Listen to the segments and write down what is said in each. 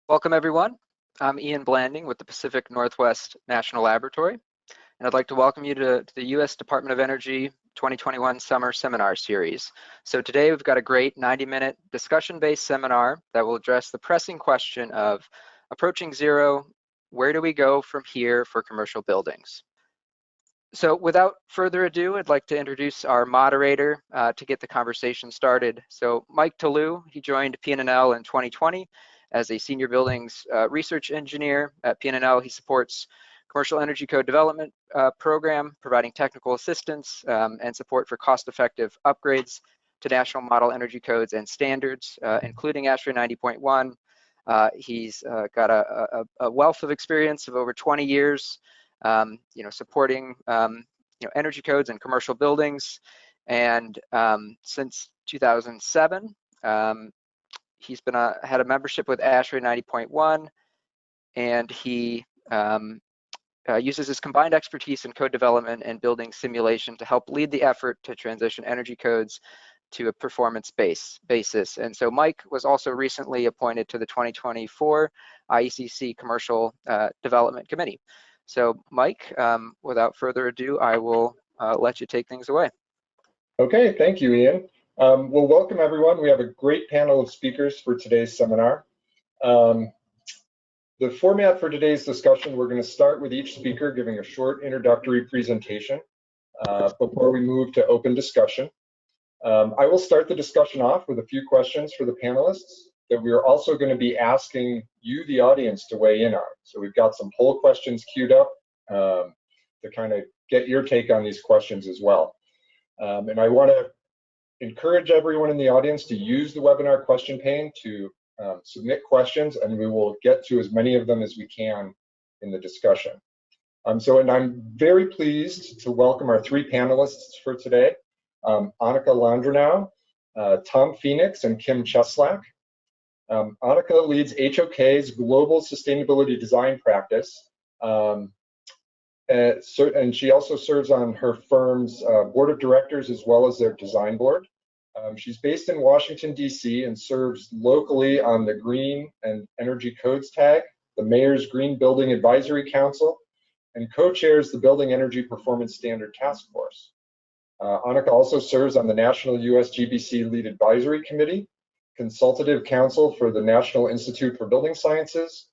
Welcome everyone. I'm Ian Blanding with the Pacific Northwest National Laboratory, and I'd like to welcome you to the U.S. Department of Energy 2021 Summer Seminar Series. So today we've got a great 90-minute discussion-based seminar that will address the pressing question of approaching zero, where do we go from here for commercial buildings? So without further ado, I'd like to introduce our moderator to get the conversation started. So Mike Toulouse, he joined PNNL in 2020 as a senior buildings research engineer at PNNL. He supports commercial energy code development program, providing technical assistance and support for cost-effective upgrades to national model energy codes and standards, including ASHRAE 90.1. He's got a wealth of experience of over 20 years, supporting energy codes and commercial buildings. And since 2007, he's been had a membership with ASHRAE 90.1, and he uses his combined expertise in code development and building simulation to help lead the effort to transition energy codes to a performance basis. And so Mike was also recently appointed to the 2024 IECC Commercial Development Committee. So Mike, without further ado, I will let you take things away. Okay, thank you, Ian. Well, welcome everyone. We have a great panel of speakers for today's seminar. The format for today's discussion, we're going to start with each speaker giving a short introductory presentation before we move to open discussion. I will start the discussion off with a few questions for the panelists that we are also going to be asking you, the audience, to weigh in on. So we've got some poll questions queued up to kind of get your take on these questions as well. And I want to encourage everyone in the audience to use the webinar question pane to submit questions, and we will get to as many of them as we can in the discussion. And I'm very pleased to welcome our three panelists for today, Annika Landrenau, Tom Phoenix, and Kim Cheslak. Annika leads HOK's Global Sustainability Design Practice, and she also serves on her firm's board of directors as well as their design board. She's based in Washington, D.C. and serves locally on the Green and Energy Codes Tag, the Mayor's Green Building Advisory Council, and co-chairs the Building Energy Performance Standard Task Force. Annika also serves on the National USGBC Lead Advisory Committee, Consultative Council for the National Institute for Building Sciences,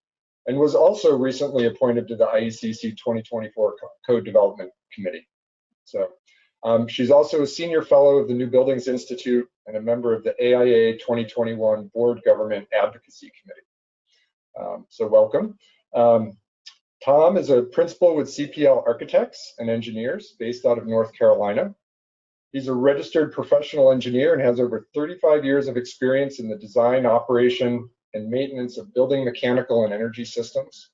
and was also recently appointed to the IECC 2024 Code Development Committee. So she's also a senior fellow of the New Buildings Institute and a member of the AIA 2021 Board Government Advocacy Committee. So welcome. Tom is a principal with CPL Architects and Engineers based out of North Carolina. He's a registered professional engineer and has over 35 years of experience in the design, operation, and maintenance of building mechanical and energy systems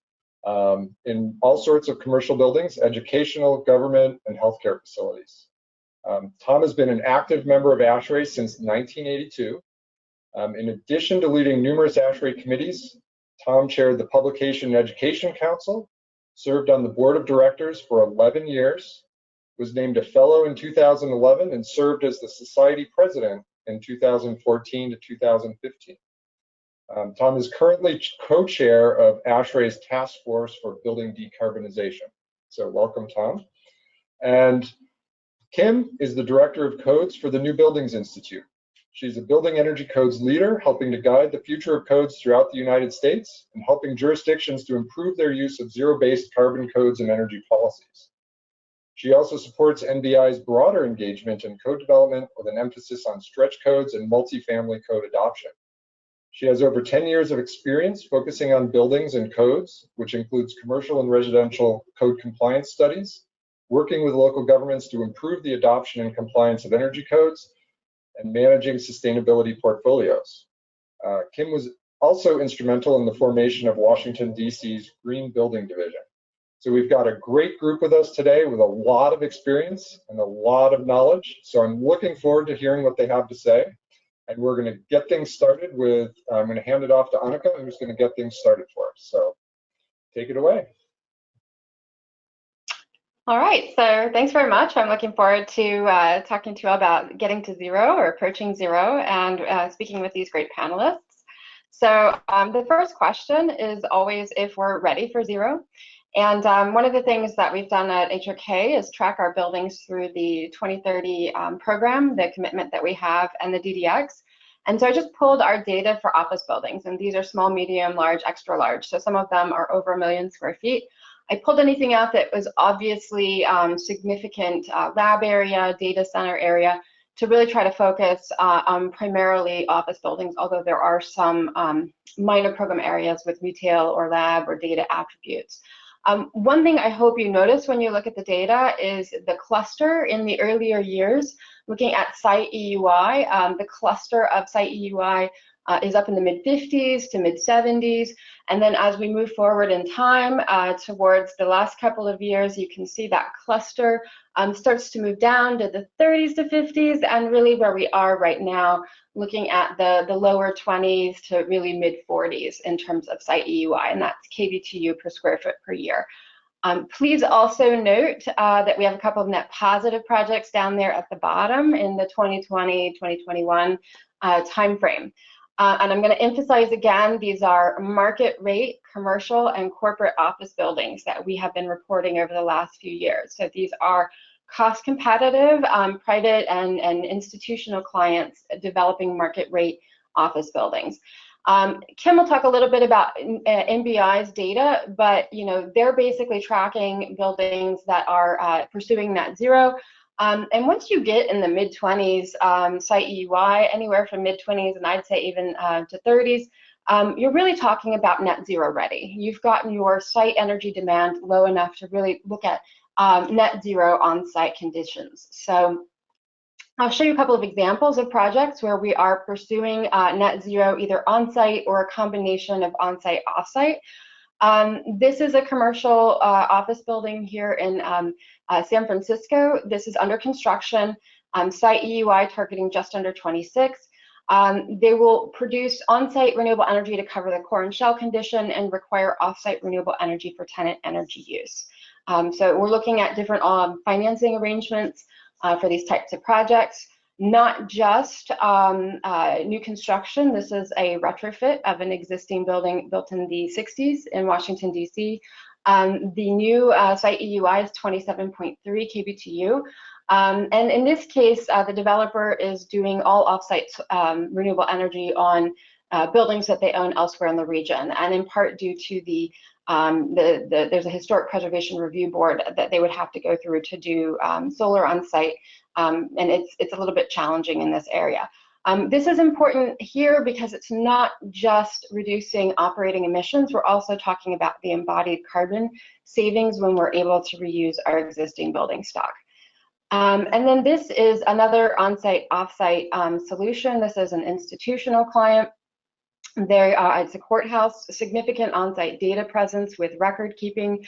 in all sorts of commercial buildings, educational, government, and healthcare facilities. Tom has been an active member of ASHRAE since 1982. In addition to leading numerous ASHRAE committees, Tom chaired the Publication and Education Council, served on the board of directors for 11 years, was named a fellow in 2011, and served as the society president in 2014 to 2015. Tom is currently co-chair of ASHRAE's Task Force for Building Decarbonization. So welcome, Tom. And Kim is the Director of Codes for the New Buildings Institute. She's a building energy codes leader, helping to guide the future of codes throughout the United States and helping jurisdictions to improve their use of zero-based carbon codes and energy policies. She also supports NBI's broader engagement in code development with an emphasis on stretch codes and multifamily code adoption. She has over 10 years of experience focusing on buildings and codes, which includes commercial and residential code compliance studies, working with local governments to improve the adoption and compliance of energy codes, and managing sustainability portfolios. Kim was also instrumental in the formation of Washington, D.C.'s Green Building Division. So we've got a great group with us today with a lot of experience and a lot of knowledge. So I'm looking forward to hearing what they have to say. And we're going to get things started with, I'm going to hand it off to Annika, who's going to get things started for us. So take it away. All right, so thanks very much. I'm looking forward to talking to you about getting to zero or approaching zero and speaking with these great panelists. So the first question is always if we're ready for zero. And one of the things that we've done at ASHRAE is track our buildings through the 2030 program, the commitment that we have, and the DDX. And so I just pulled our data for office buildings, and these are small, medium, large, extra large. So some of them are over 1 million square feet. I pulled anything out that was obviously significant lab area, data center area, to really try to focus on primarily office buildings, although there are some minor program areas with retail or lab or data attributes. One thing I hope you notice when you look at the data is the cluster in the earlier years. Looking at site EUI, the cluster of site EUI is up in the mid-50s to mid-70s. And then as we move forward in time towards the last couple of years, you can see that cluster starts to move down to the 30s to 50s, and really where we are right now, looking at the lower 20s to really mid-40s in terms of site EUI, and that's kBTU per square foot per year. Please also note that we have a couple of net positive projects down there at the bottom in the 2020-2021 timeframe. And I'm going to emphasize again, these are market rate commercial and corporate office buildings that we have been reporting over the last few years. So these are cost competitive, private and institutional clients developing market rate office buildings. Kim will talk a little bit about NBI's data, but they're basically tracking buildings that are pursuing net zero. And once you get in the mid-20s site EUI, anywhere from mid-20s and I'd say even to 30s, you're really talking about net zero ready. You've gotten your site energy demand low enough to really look at net zero on-site conditions. So I'll show you a couple of examples of projects where we are pursuing net zero either on-site or a combination of on-site, off-site. This is a commercial office building here in San Francisco. This is under construction, site EUI targeting just under 26. They will produce on-site renewable energy to cover the core and shell condition and require off-site renewable energy for tenant energy use. So we're looking at different financing arrangements for these types of projects. Not just new construction. This is a retrofit of an existing building built in the 60s in Washington, D.C. The new site EUI is 27.3 kBTU. And in this case, the developer is doing all offsite renewable energy on buildings that they own elsewhere in the region, and in part due to there's a historic preservation review board that they would have to go through to do solar on site, and it's a little bit challenging in this area. This is important here because it's not just reducing operating emissions, we're also talking about the embodied carbon savings when we're able to reuse our existing building stock. And then this is another on-site, off-site solution. This is an institutional client. It's a courthouse, significant on-site data presence with record keeping.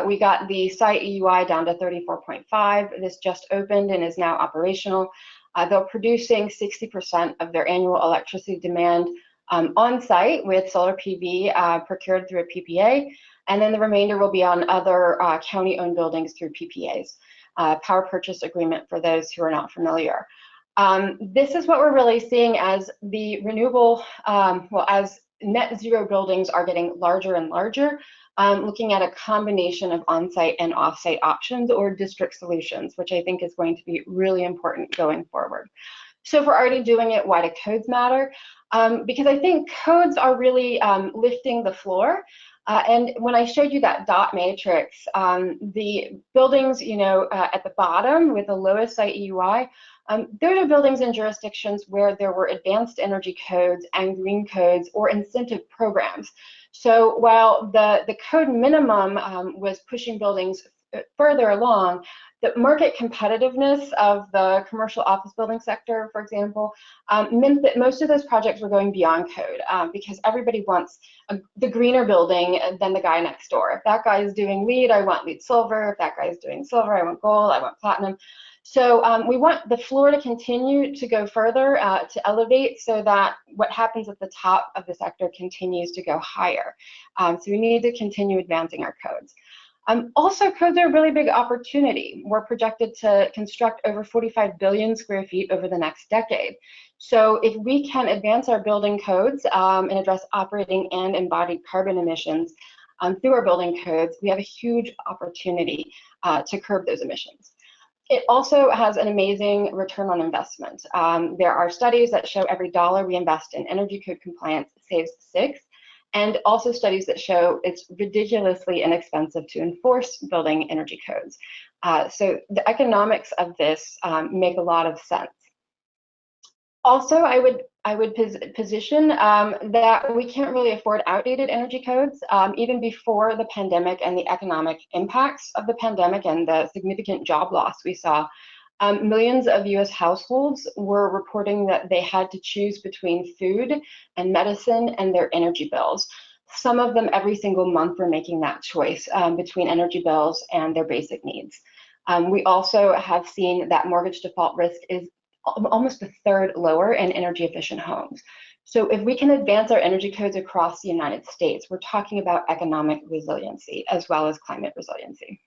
We got the site EUI down to 34.5. This just opened and is now operational. They're producing 60% of their annual electricity demand on-site with solar PV procured through a PPA, and then the remainder will be on other county-owned buildings through PPAs, power purchase agreement for those who are not familiar. This is what we're really seeing as the renewable, as net zero buildings are getting larger and larger, looking at a combination of on-site and off-site options or district solutions, which I think is going to be really important going forward. So if we're already doing it, why do codes matter? Because I think codes are really lifting the floor. And when I showed you that dot matrix, the buildings, at the bottom with the lowest site EUI, those are buildings in jurisdictions where there were advanced energy codes and green codes or incentive programs. So while the code minimum was pushing buildings further along, the market competitiveness of the commercial office building sector, for example, meant that most of those projects were going beyond code because everybody wants the greener building than the guy next door. If that guy is doing LEED, I want LEED silver. If that guy is doing silver, I want gold, I want platinum. So we want the floor to continue to go further, to elevate, so that what happens at the top of the sector continues to go higher. So we need to continue advancing our codes. Also, codes are a really big opportunity. We're projected to construct over 45 billion square feet over the next decade. So if we can advance our building codes and address operating and embodied carbon emissions through our building codes, we have a huge opportunity to curb those emissions. It also has an amazing return on investment. There are studies that show every dollar we invest in energy code compliance saves 6, and also studies that show it's ridiculously inexpensive to enforce building energy codes. So the economics of this make a lot of sense. Also, I would position that we can't really afford outdated energy codes, even before the pandemic and the economic impacts of the pandemic and the significant job loss we saw. Millions of US households were reporting that they had to choose between food and medicine and their energy bills. Some of them every single month were making that choice between energy bills and their basic needs. We also have seen that mortgage default risk is almost a third lower in energy efficient homes. So if we can advance our energy codes across the United States, we're talking about economic resiliency as well as climate resiliency.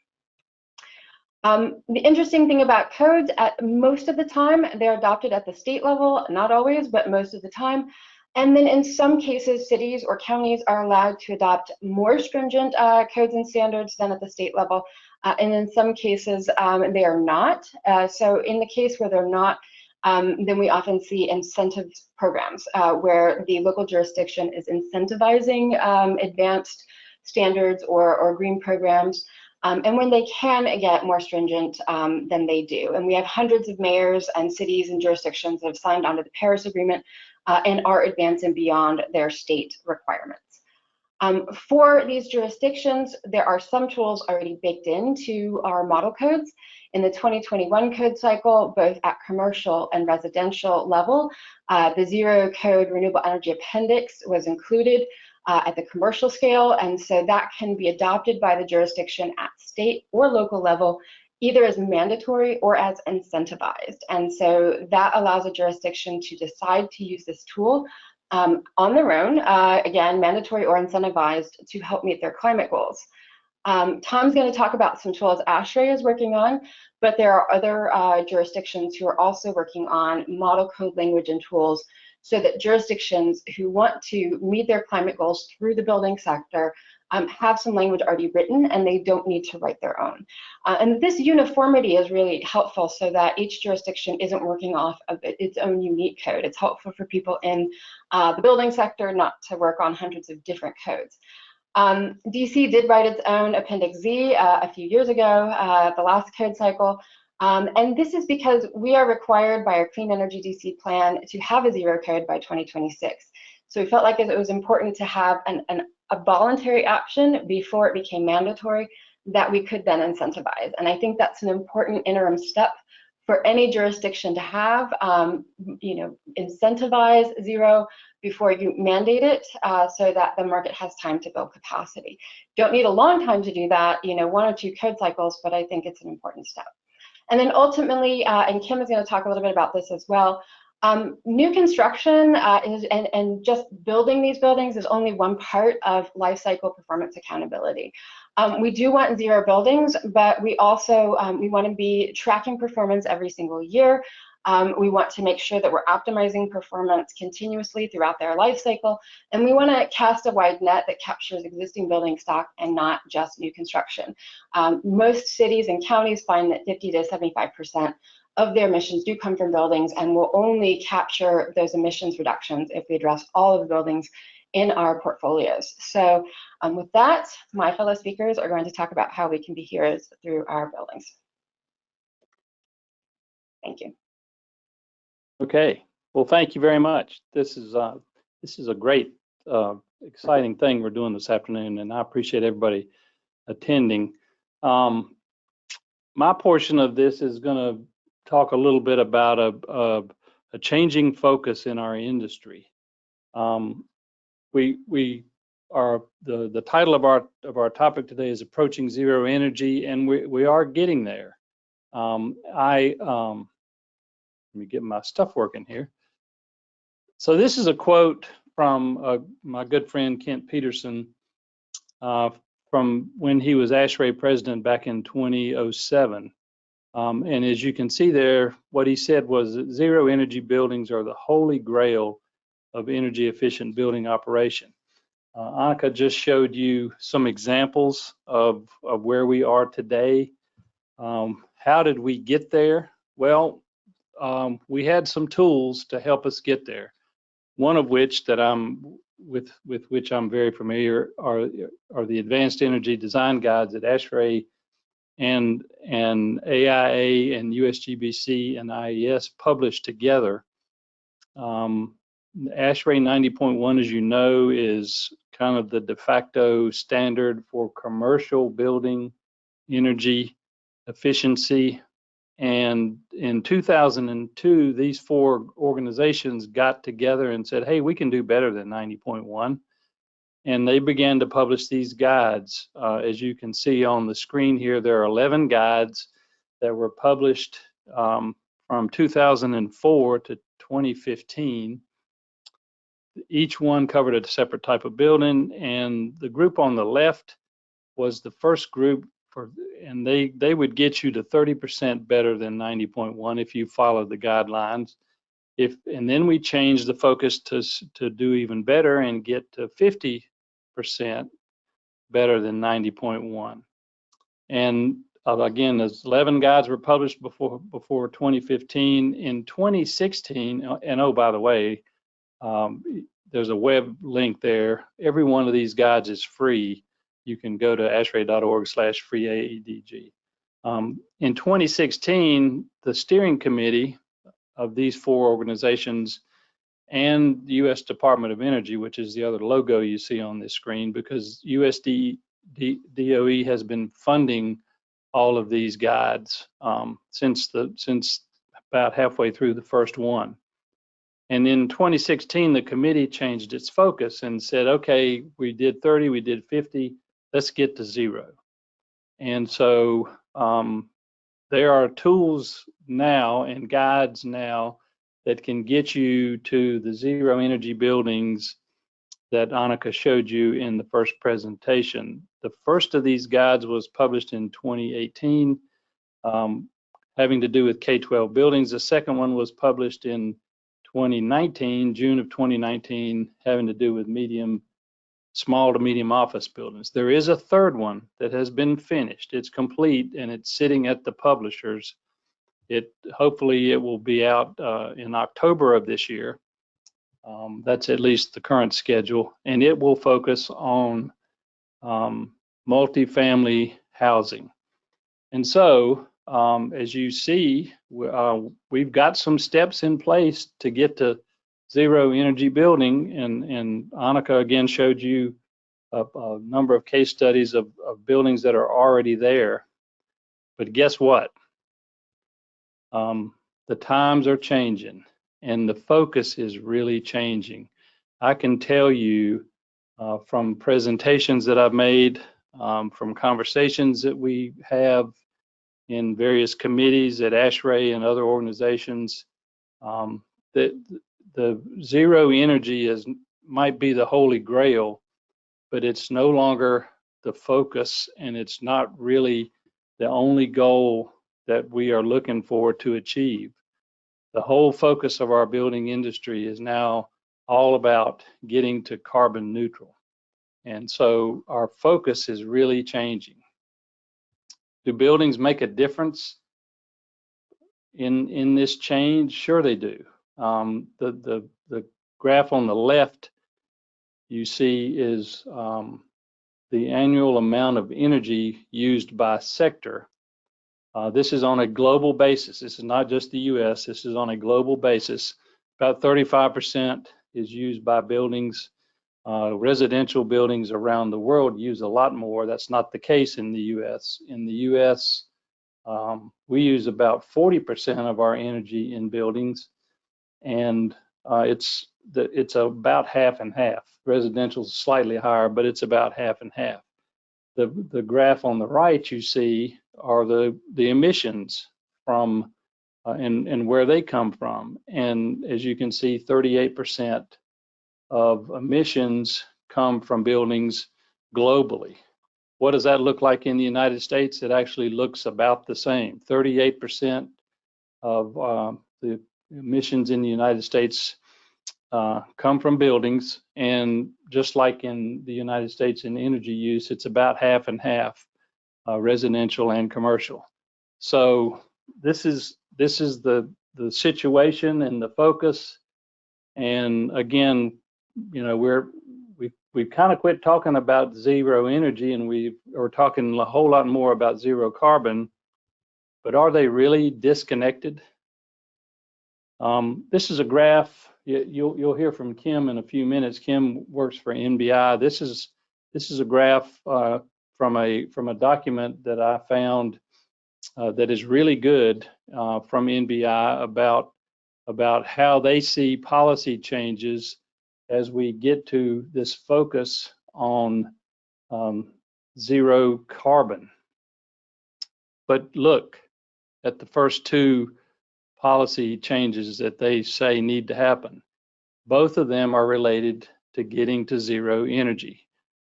The interesting thing about codes, at most of the time, they're adopted at the state level, not always, but most of the time. And then in some cases, cities or counties are allowed to adopt more stringent codes and standards than at the state level. And in some cases, they are not. So in the case where they're not, then we often see incentive programs where the local jurisdiction is incentivizing advanced standards or green programs. And when they can get more stringent, then they do. And we have hundreds of mayors and cities and jurisdictions that have signed on to the Paris Agreement and are advancing beyond their state requirements. For these jurisdictions, there are some tools already baked into our model codes. In the 2021 code cycle, both at commercial and residential level, the Zero Code Renewable Energy Appendix was included at the commercial scale, and so that can be adopted by the jurisdiction at state or local level, either as mandatory or as incentivized. And so that allows a jurisdiction to decide to use this tool on their own, again, mandatory or incentivized, to help meet their climate goals. Tom's going to talk about some tools ASHRAE is working on, but there are other jurisdictions who are also working on model code language and tools so that jurisdictions who want to meet their climate goals through the building sector have some language already written and they don't need to write their own. And this uniformity is really helpful so that each jurisdiction isn't working off of its own unique code. It's helpful for people in the building sector not to work on hundreds of different codes. DC did write its own Appendix Z a few years ago, the last code cycle. And this is because we are required by our Clean Energy DC plan to have a zero code by 2026. So we felt like it was important to have a voluntary option before it became mandatory that we could then incentivize. And I think that's an important interim step for any jurisdiction to have, incentivize zero before you mandate it so that the market has time to build capacity. Don't need a long time to do that, 1 or 2 code cycles, but I think it's an important step. And then ultimately, and Kim is going to talk a little bit about this as well, new construction and just building these buildings is only one part of life cycle performance accountability. We do want zero buildings, but we also we want to be tracking performance every single year. We want to make sure that we're optimizing performance continuously throughout their life cycle, and we want to cast a wide net that captures existing building stock and not just new construction. Most cities and counties find that 50 to 75% of their emissions do come from buildings, and we'll only capture those emissions reductions if we address all of the buildings in our portfolios. So with that, my fellow speakers are going to talk about how we can be heroes through our buildings. Thank you. Okay, well, thank you very much. This is a great, exciting thing we're doing this afternoon, and I appreciate everybody attending. My portion of this is going to talk a little bit about a changing focus in our industry. We are the title of our topic today is Approaching Zero Energy, and we are getting there. Let me get my stuff working here. So this is a quote from my good friend Kent Peterson from when he was ASHRAE president back in 2007. And as you can see there, what he said was that zero energy buildings are the holy grail of energy efficient building operation. Annika just showed you some examples of where we are today. How did we get there? Well, we had some tools to help us get there. One of which that with which I'm very familiar are the Advanced Energy Design Guides that ASHRAE and AIA and USGBC and IES published together. ASHRAE 90.1, as you know, is kind of the de facto standard for commercial building energy efficiency. And in 2002, these 4 organizations got together and said, hey, we can do better than 90.1. And they began to publish these guides. As you can see on the screen here, there are 11 guides that were published from 2004 to 2015. Each one covered a separate type of building, and the group on the left was the first group and they would get you to 30% better than 90.1 if you followed the guidelines. And then we changed the focus to do even better and get to 50% better than 90.1. And again, those 11 guides were published before 2015. In 2016, and oh, by the way, there's a web link there. Every one of these guides is free. You can go to ashrae.org/freeaedg. In 2016, the steering committee of these 4 organizations and the U.S. Department of Energy, which is the other logo you see on this screen, because DOE has been funding all of these guides since about halfway through the first one. And in 2016, the committee changed its focus and said, okay, we did 30, we did 50, let's get to 0. And so there are tools now and guides now that can get you to the zero energy buildings that Annika showed you in the first presentation. The first of these guides was published in 2018, having to do with K-12 buildings. The second one was published in 2019, June of 2019, having to do with small to medium office buildings. There is a third one that has been finished. It's complete and it's sitting at the publishers. Hopefully it will be out in October of this year. That's at least the current schedule, and it will focus on multifamily housing. And so, as you see, we've got some steps in place to get to zero energy building, and Annika again showed you a number of case studies of buildings that are already there. But guess what? The times are changing and the focus is really changing. I can tell you from presentations that I've made, from conversations that we have in various committees at ASHRAE and other organizations, that the zero energy might be the holy grail, but it's no longer the focus, and it's not really the only goal that we are looking for to achieve. The whole focus of our building industry is now all about getting to carbon neutral. And so our focus is really changing. Do buildings make a difference in this change? Sure they do. The graph on the left you see is the annual amount of energy used by sector. This is on a global basis. This is not just the US, this is on a global basis. About 35% is used by buildings. Residential buildings around the world use a lot more. That's not the case in the US. In the US, we use about 40% of our energy in buildings, and it's about half and half. Residential is slightly higher, but it's about half and half. The graph on the right you see are the emissions from and where they come from. And as you can see, 38% of emissions come from buildings globally. What does that look like in the United States? It actually looks about the same. 38% of the emissions in the United States come from buildings, and just like in the United States in energy use, it's about half and half, residential and commercial. So this is the situation and the focus. And again, you know, we've kind of quit talking about zero energy, and we're talking a whole lot more about zero carbon. But are they really disconnected? This is a graph. You'll hear from Kim in a few minutes. Kim works for NBI. This is a graph from a document that I found that is really good from NBI about how they see policy changes as we get to this focus on zero carbon. But look at the first two policy changes that they say need to happen. Both of them are related to getting to zero energy.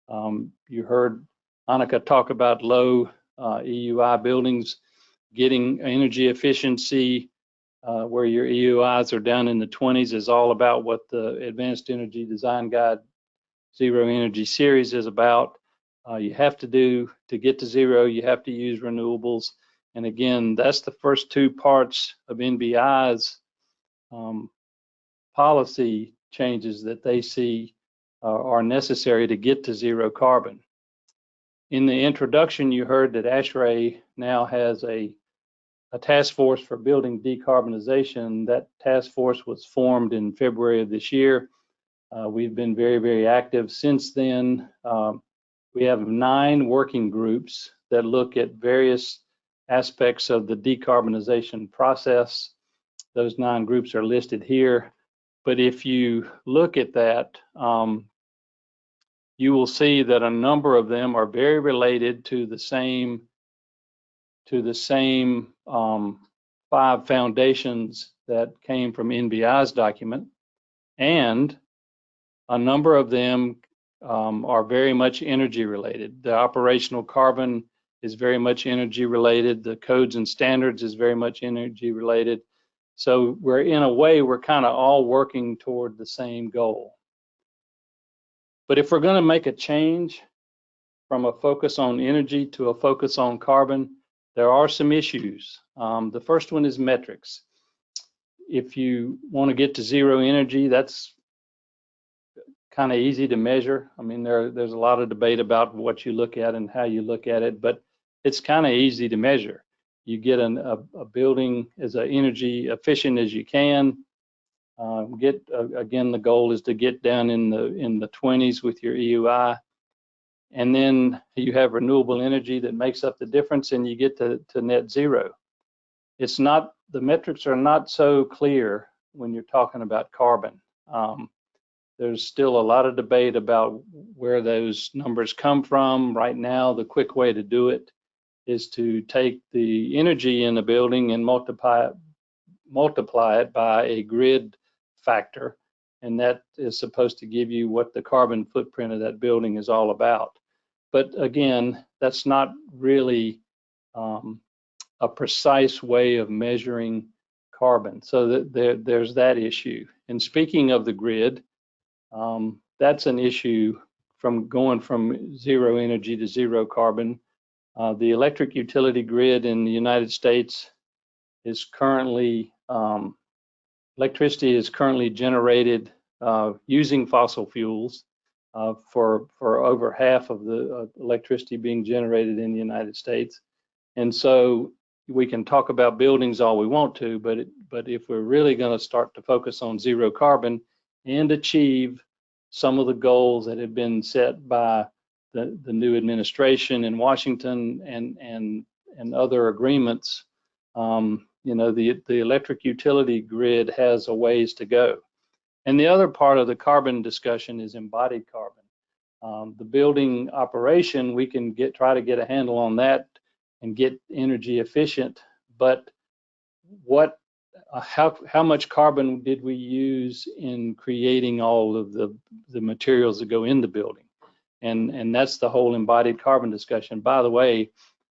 You heard Annika talk about low EUI buildings, getting energy efficiency where your EUIs are down in the 20s is all about what the Advanced Energy Design Guide Zero Energy Series is about. You have to get to zero, you have to use renewables. And again, that's the first two parts of NBI's policy changes that they see are necessary to get to zero carbon. In the introduction, you heard that ASHRAE now has a task force for building decarbonization. That task force was formed in February of this year. We've been very, very active since then. We have 9 working groups that look at various aspects of the decarbonization process. Those 9 groups are listed here. But if you look at that, you will see that a number of them are very related to the same 5 foundations that came from NBI's document, and a number of them are very much energy related. The operational carbon is very much energy related. The codes and standards is very much energy related. So we're, in a way, we're kind of all working toward the same goal. But if we're going to make a change from a focus on energy to a focus on carbon, there are some issues. The first one is metrics. If you want to get to zero energy, that's kind of easy to measure. I mean, there's a lot of debate about what you look at and how you look at it, but it's kind of easy to measure. You get a building as energy efficient as you can. Again, the goal is to get down in the 20s with your EUI, and then you have renewable energy that makes up the difference, and you get to net zero. It's not, the metrics are not so clear when you're talking about carbon. There's still a lot of debate about where those numbers come from. Right now, the quick way to do it is to take the energy in the building and multiply it by a grid factor, and that is supposed to give you what the carbon footprint of that building is all about. But again, that's not really a precise way of measuring carbon. So there's that issue. And speaking of the grid, that's an issue from going from zero energy to zero carbon. The electric utility grid in the United States is currently, electricity is currently generated using fossil fuels for over half of the electricity being generated in the United States. And so we can talk about buildings all we want to, but if we're really going to start to focus on zero carbon and achieve some of the goals that have been set by the new administration in Washington and other agreements, you know, the electric utility grid has a ways to go. And the other part of the carbon discussion is embodied carbon. The building operation, we can try to get a handle on that and get energy efficient, but how much carbon did we use in creating all of the materials that go in the building? And that's the whole embodied carbon discussion. By the way,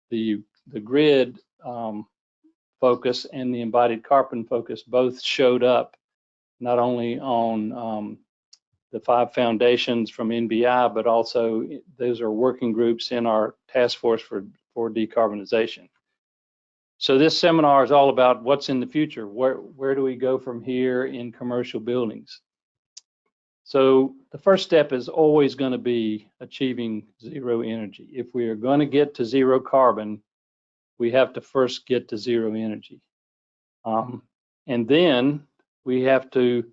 the grid focus and the embodied carbon focus both showed up not only on the 5 foundations from NBI, but also those are working groups in our task force for decarbonization. So this seminar is all about what's in the future. Where do we go from here in commercial buildings? So the first step is always going to be achieving zero energy. If we are going to get to zero carbon, we have to first get to zero energy. And then we have to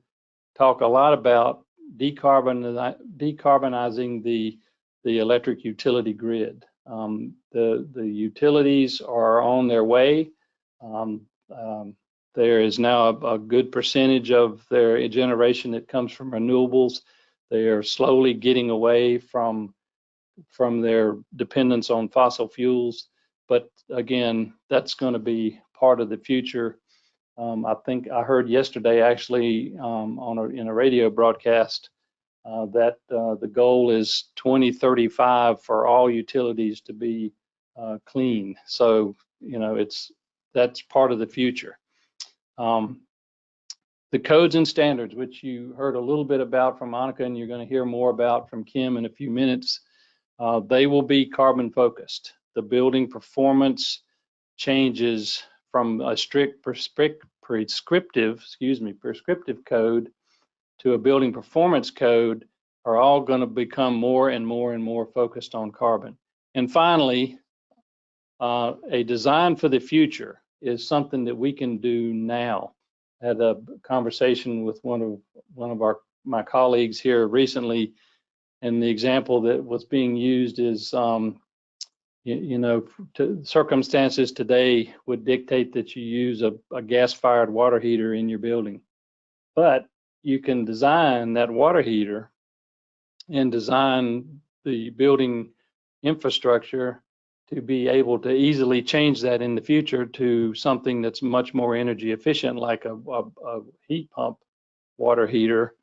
talk a lot about decarbonizing the electric utility grid. The utilities are on their way. There is now a good percentage of their generation that comes from renewables. They are slowly getting away from their dependence on fossil fuels. But again, that's going to be part of the future. I think I heard yesterday actually in a radio broadcast that the goal is 2035 for all utilities to be clean. So, you know, that's part of the future. The codes and standards, which you heard a little bit about from Annika, and you're going to hear more about from Kim in a few minutes, they will be carbon focused. The building performance changes from a strict prescriptive code to a building performance code are all going to become more and more focused on carbon. And finally, a design for the future is something that we can do now. I had a conversation with one of my colleagues here recently, and the example that was being used is, you know, circumstances today would dictate that you use a gas-fired water heater in your building, but you can design that water heater and design the building infrastructure to be able to easily change that in the future to something that's much more energy efficient, like a heat pump water heater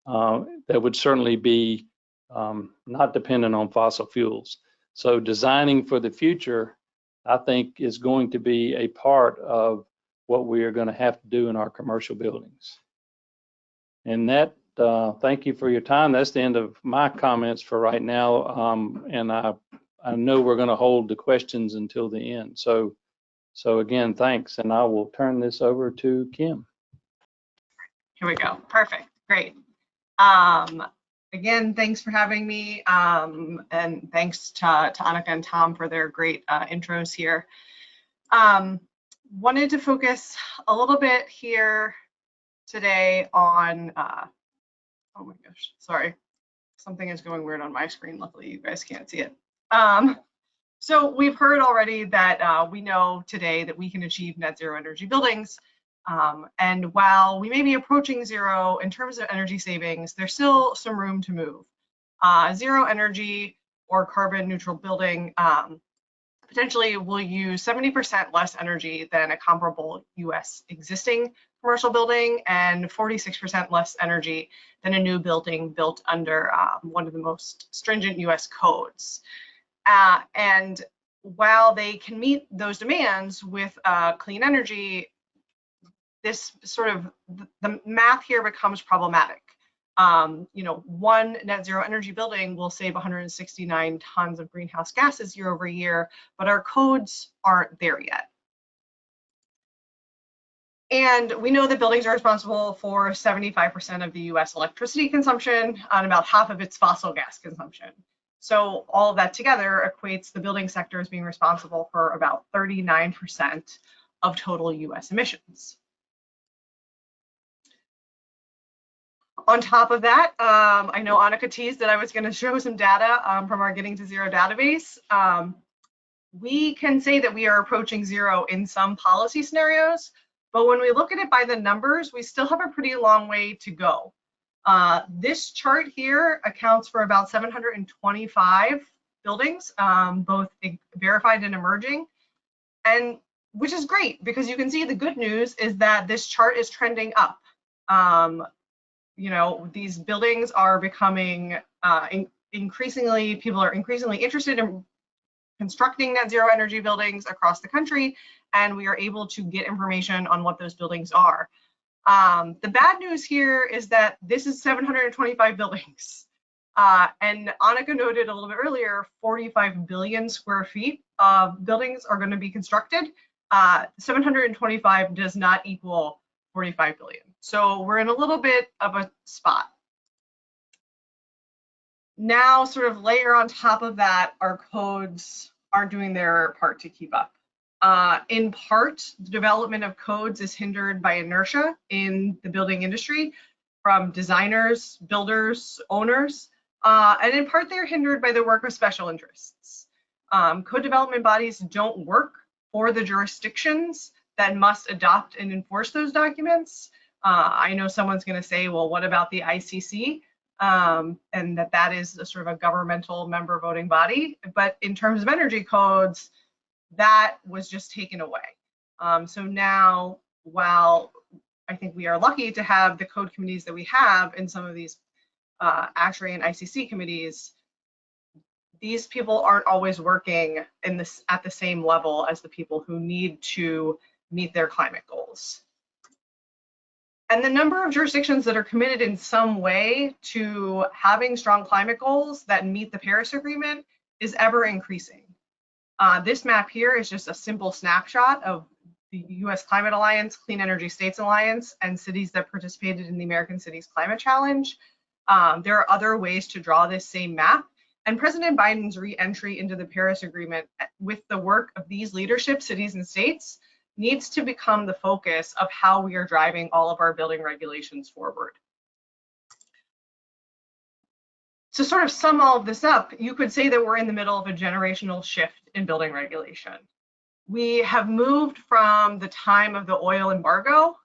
that would certainly be not dependent on fossil fuels. So designing for the future, I think, is going to be a part of what we are going to have to do in our commercial buildings. And that, thank you for your time. That's the end of my comments for right now. And I know we're going to hold the questions until the end. So again, thanks. And I will turn this over to Kim. Here we go. Perfect. Great. Again, thanks for having me. And thanks to Annika and Tom for their great intros here. Wanted to focus a little bit here today on, oh my gosh, sorry. Something is going weird on my screen. Luckily, you guys can't see it. So we've heard already that we know today that we can achieve net zero energy buildings. And while we may be approaching zero in terms of energy savings, there's still some room to move. Zero energy or carbon neutral building potentially will use 70% less energy than a comparable US existing commercial building and 46% less energy than a new building built under one of the most stringent US codes. And while they can meet those demands with clean energy, this sort of, the math here becomes problematic. You know, one net zero energy building will save 169 tons of greenhouse gases year over year, but our codes aren't there yet. And we know that buildings are responsible for 75% of the US electricity consumption and about half of its fossil gas consumption. So all of that together equates the building sector as being responsible for about 39% of total US emissions. On top of that, I know Annika teased that I was going to show some data from our Getting to Zero database. We can say that we are approaching zero in some policy scenarios, but when we look at it by the numbers, we still have a pretty long way to go. This chart here accounts for about 725 buildings, both verified and emerging, and which is great because you can see the good news is that this chart is trending up. You know, these buildings are becoming people are increasingly interested in constructing net zero energy buildings across the country, and we are able to get information on what those buildings are. The bad news here is that this is 725 buildings. And Annika noted a little bit earlier, 45 billion square feet of buildings are going to be constructed. 725 does not equal 45 billion. So we're in a little bit of a spot. Now, sort of layer on top of that, our codes aren't doing their part to keep up. In part, the development of codes is hindered by inertia in the building industry from designers, builders, owners, and in part they're hindered by the work of special interests. Code development bodies don't work for the jurisdictions that must adopt and enforce those documents. I know someone's going to say, well, what about the IECC? And that is a sort of a governmental member voting body. But in terms of energy codes, that was just taken away. So now, while I think we are lucky to have the code committees that we have in some of these ASHRAE and IECC committees, these people aren't always working at the same level as the people who need to meet their climate goals. And the number of jurisdictions that are committed in some way to having strong climate goals that meet the Paris Agreement is ever increasing. This map here is just a simple snapshot of the US Climate Alliance, Clean Energy States Alliance, and cities that participated in the American Cities Climate Challenge. There are other ways to draw this same map, and President Biden's re-entry into the Paris Agreement with the work of these leadership cities and states needs to become the focus of how we are driving all of our building regulations forward. To sort of sum all of this up, you could say that we're in the middle of a generational shift in building regulation. We have moved from the time of the oil embargo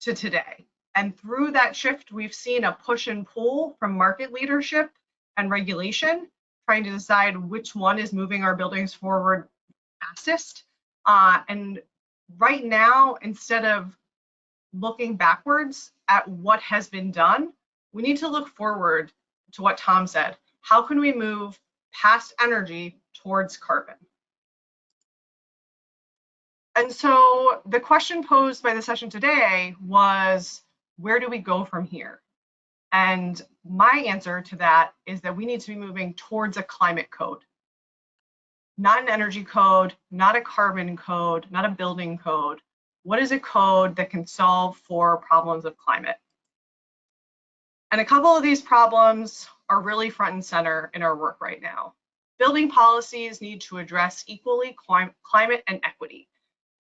to today. And through that shift, we've seen a push and pull from market leadership and regulation, trying to decide which one is moving our buildings forward fastest. And right now, instead of looking backwards at what has been done, we need to look forward to what Tom said. How can we move past energy towards carbon? And so the question posed by the session today was, where do we go from here? And my answer to that is that we need to be moving towards a climate code. Not an energy code, not a carbon code, not a building code. What is a code that can solve for problems of climate? And a couple of these problems are really front and center in our work right now. Building policies need to address equally climate and equity.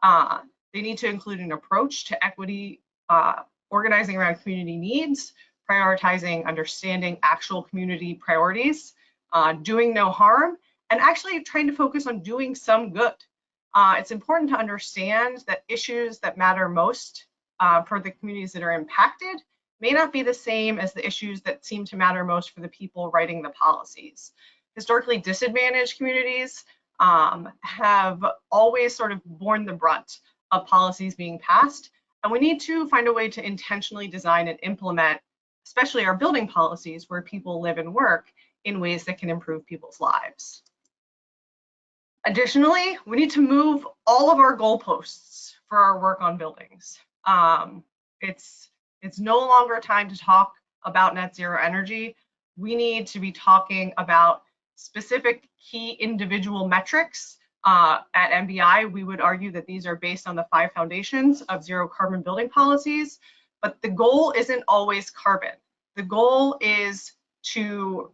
They need to include an approach to equity, organizing around community needs, prioritizing understanding actual community priorities, doing no harm, and actually trying to focus on doing some good. It's important to understand that issues that matter most for the communities that are impacted may not be the same as the issues that seem to matter most for the people writing the policies. Historically disadvantaged communities have always sort of borne the brunt of policies being passed, and we need to find a way to intentionally design and implement, especially our building policies where people live and work, in ways that can improve people's lives. Additionally, we need to move all of our goalposts for our work on buildings. It's no longer time to talk about net zero energy. We need to be talking about specific key individual metrics. At MBI, we would argue that these are based on the 5 foundations of zero carbon building policies, but the goal isn't always carbon. The goal is to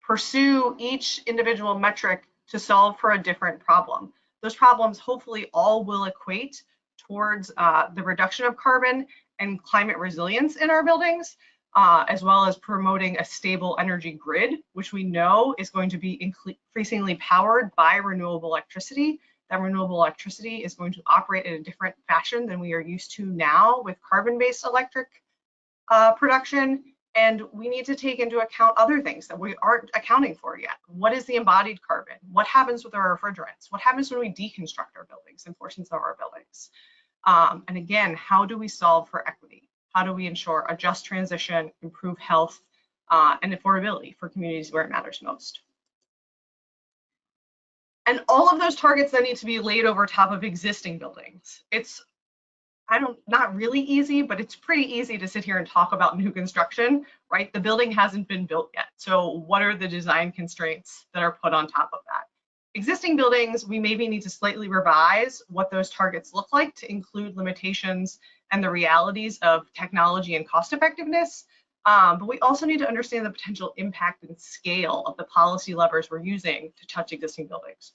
pursue each individual metric to solve for a different problem. Those problems hopefully all will equate towards the reduction of carbon and climate resilience in our buildings, as well as promoting a stable energy grid, which we know is going to be increasingly powered by renewable electricity. That renewable electricity is going to operate in a different fashion than we are used to now with carbon-based electric production. And we need to take into account other things that we aren't accounting for yet. What is the embodied carbon? What happens with our refrigerants? What happens when we deconstruct our buildings and portions of our buildings? And again, how do we solve for equity? How do we ensure a just transition, improve health, and affordability for communities where it matters most. And all of those targets then need to be laid over top of existing buildings. It's not really easy, but it's pretty easy to sit here and talk about new construction, right? The building hasn't been built yet. So what are the design constraints that are put on top of that? Existing buildings, we maybe need to slightly revise what those targets look like to include limitations and the realities of technology and cost effectiveness. But we also need to understand the potential impact and scale of the policy levers we're using to touch existing buildings.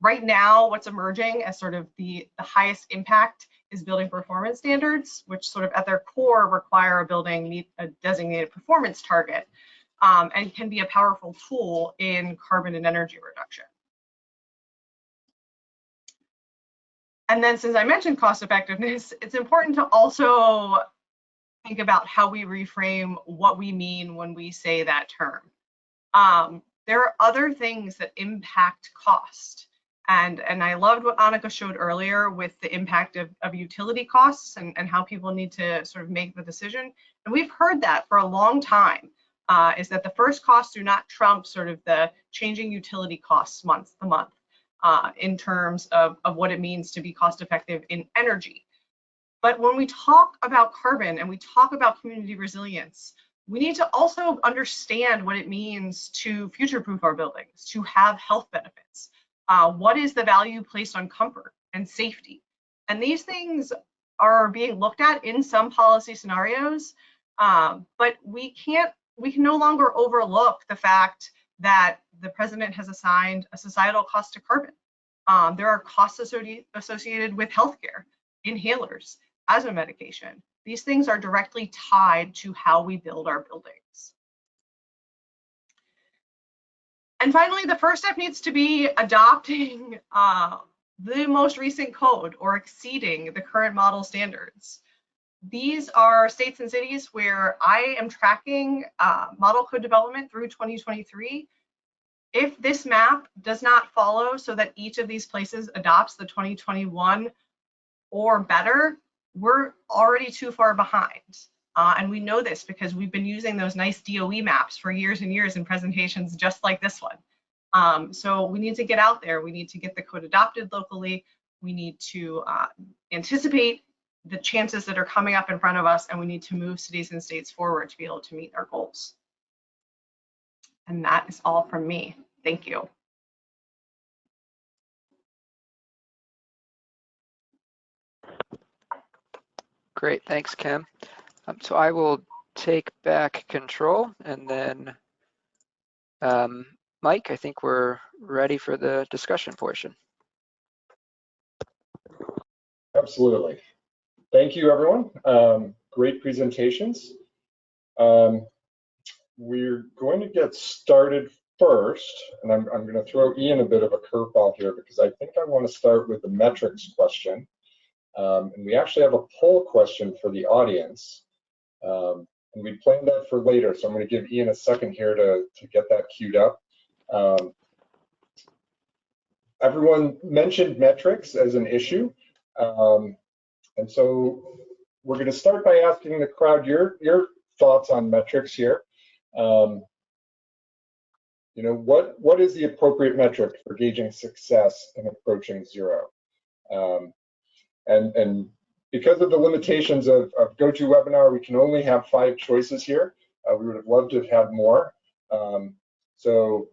Right now, what's emerging as sort of the highest impact is building performance standards, which sort of at their core require a building meet a designated performance target, and can be a powerful tool in carbon and energy reduction. And then since I mentioned cost effectiveness, it's important to also think about how we reframe what we mean when we say that term. There are other things that impact cost. And I loved what Annika showed earlier with the impact of utility costs and how people need to sort of make the decision. And we've heard that for a long time, is that the first costs do not trump sort of the changing utility costs month to month in terms of what it means to be cost effective in energy. But when we talk about carbon and we talk about community resilience, we need to also understand what it means to future-proof our buildings, to have health benefits. What is the value placed on comfort and safety? And these things are being looked at in some policy scenarios, but we can no longer overlook the fact that the president has assigned a societal cost to carbon. There are costs associated with healthcare, inhalers, asthma medication. These things are directly tied to how we build our buildings. And finally, the first step needs to be adopting the most recent code or exceeding the current model standards. These are states and cities where I am tracking model code development through 2023. If this map does not follow so that each of these places adopts the 2021 or better, we're already too far behind. And we know this because we've been using those nice DOE maps for years and years in presentations just like this one. So we need to get out there. We need to get the code adopted locally. We need to anticipate the chances that are coming up in front of us, and we need to move cities and states forward to be able to meet our goals. And that is all from me. Thank you. Great, thanks, Kim. So I will take back control, and then Mike, I think we're ready for the discussion portion. Absolutely. Thank you, everyone. Great presentations. We're going to get started first, and I'm going to throw Ian a bit of a curveball here because I think I want to start with the metrics question. And we actually have a poll question for the audience. And we planned that for later, so I'm going to give Ian a second here to get that queued up. Everyone mentioned metrics as an issue. And so we're going to start by asking the crowd your thoughts on metrics here. You know, what is the appropriate metric for gauging success in approaching zero? And because of the limitations of GoToWebinar, we can only have 5 choices here. We would have loved to have had more. So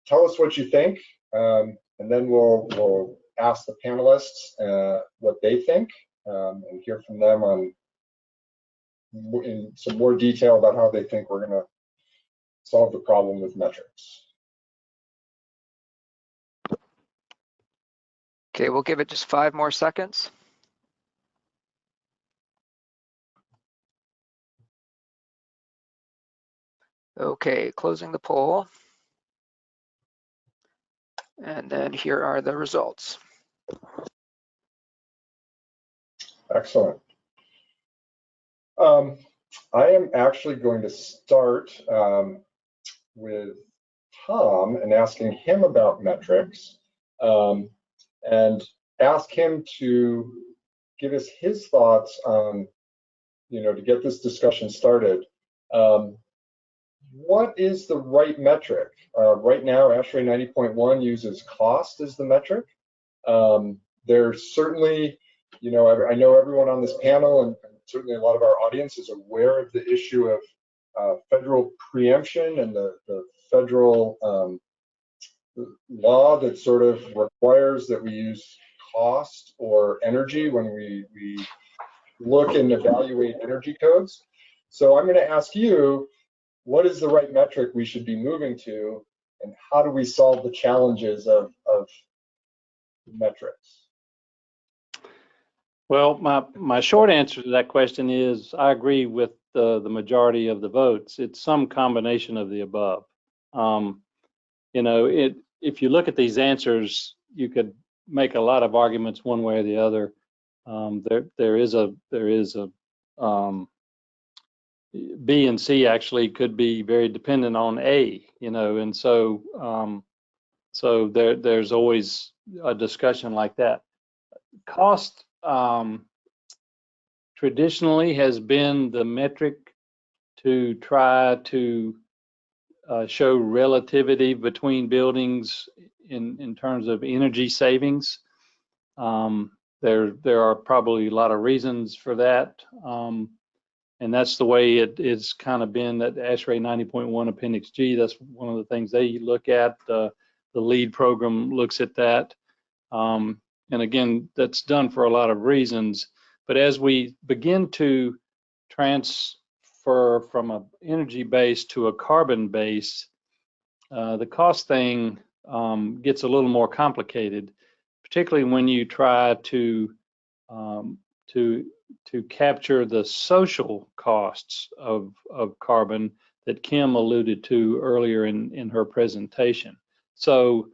tell us what you think, and then we'll ask the panelists what they think, and hear from them on in some more detail about how they think we're going to solve the problem with metrics. Okay, we'll give it just 5 more seconds. Okay, closing the poll. And then here are the results. Excellent. I am actually going to start with Tom and asking him about metrics, and ask him to give us his thoughts on, you know, to get this discussion started. what is the right metric? Right now, ASHRAE 90.1 uses cost as the metric. There's certainly, you know, I know everyone on this panel and certainly a lot of our audience is aware of the issue of federal preemption and the federal law that sort of requires that we use cost or energy when we look and evaluate energy codes. So I'm going to ask you, what is the right metric we should be moving to, and how do we solve the challenges of metrics? Well, my short answer to that question is I agree with the majority of the votes. It's some combination of the above. You know, if you look at these answers, you could make a lot of arguments one way or the other. There is a B and C actually could be very dependent on A, you know, and so there's always a discussion like that. Cost traditionally has been the metric to try to show relativity between buildings in terms of energy savings. There are probably a lot of reasons for that, and that's the way it's kind of been at ASHRAE 90.1 Appendix G. That's one of the things they look at. The LEED program looks at that. And again, that's done for a lot of reasons. But as we begin to transfer from an energy base to a carbon base, the cost thing gets a little more complicated, particularly when you try to capture the social costs of carbon that Kim alluded to earlier in her presentation. So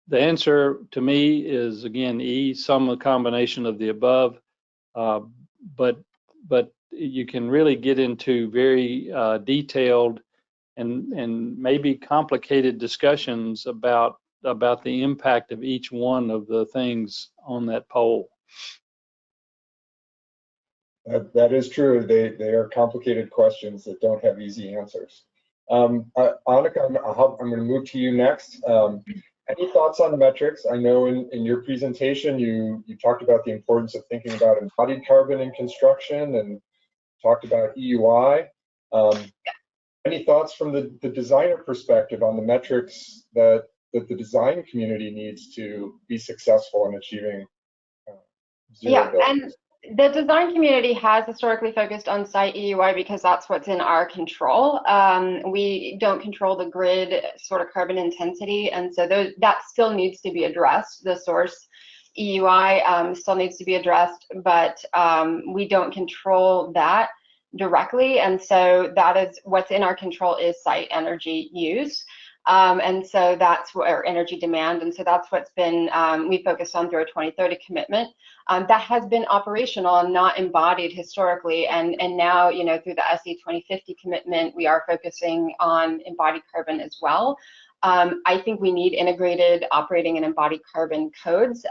the answer to me is, again, E, some combination of the above, but you can really get into very detailed and maybe complicated discussions about the impact of each one of the things on that poll. That is true. They are complicated questions that don't have easy answers. Annika, I'm going to move to you next. Any thoughts on metrics? I know in your presentation you talked about the importance of thinking about embodied carbon in construction and talked about EUI. Any thoughts from the designer perspective on the metrics that the design community needs to be successful in achieving zero buildings? And the design community has historically focused on site EUI because that's what's in our control. We don't control the grid sort of carbon intensity, and so that still needs to be addressed. The source EUI still needs to be addressed, but we don't control that directly, and so that is what's in our control is site energy use. And so that's where energy demand, and so that's what's been we focused on through our 2030 commitment. That has been operational and not embodied historically, and now, you know, through the SE 2050 commitment, we are focusing on embodied carbon as well. I think we need integrated operating and embodied carbon codes.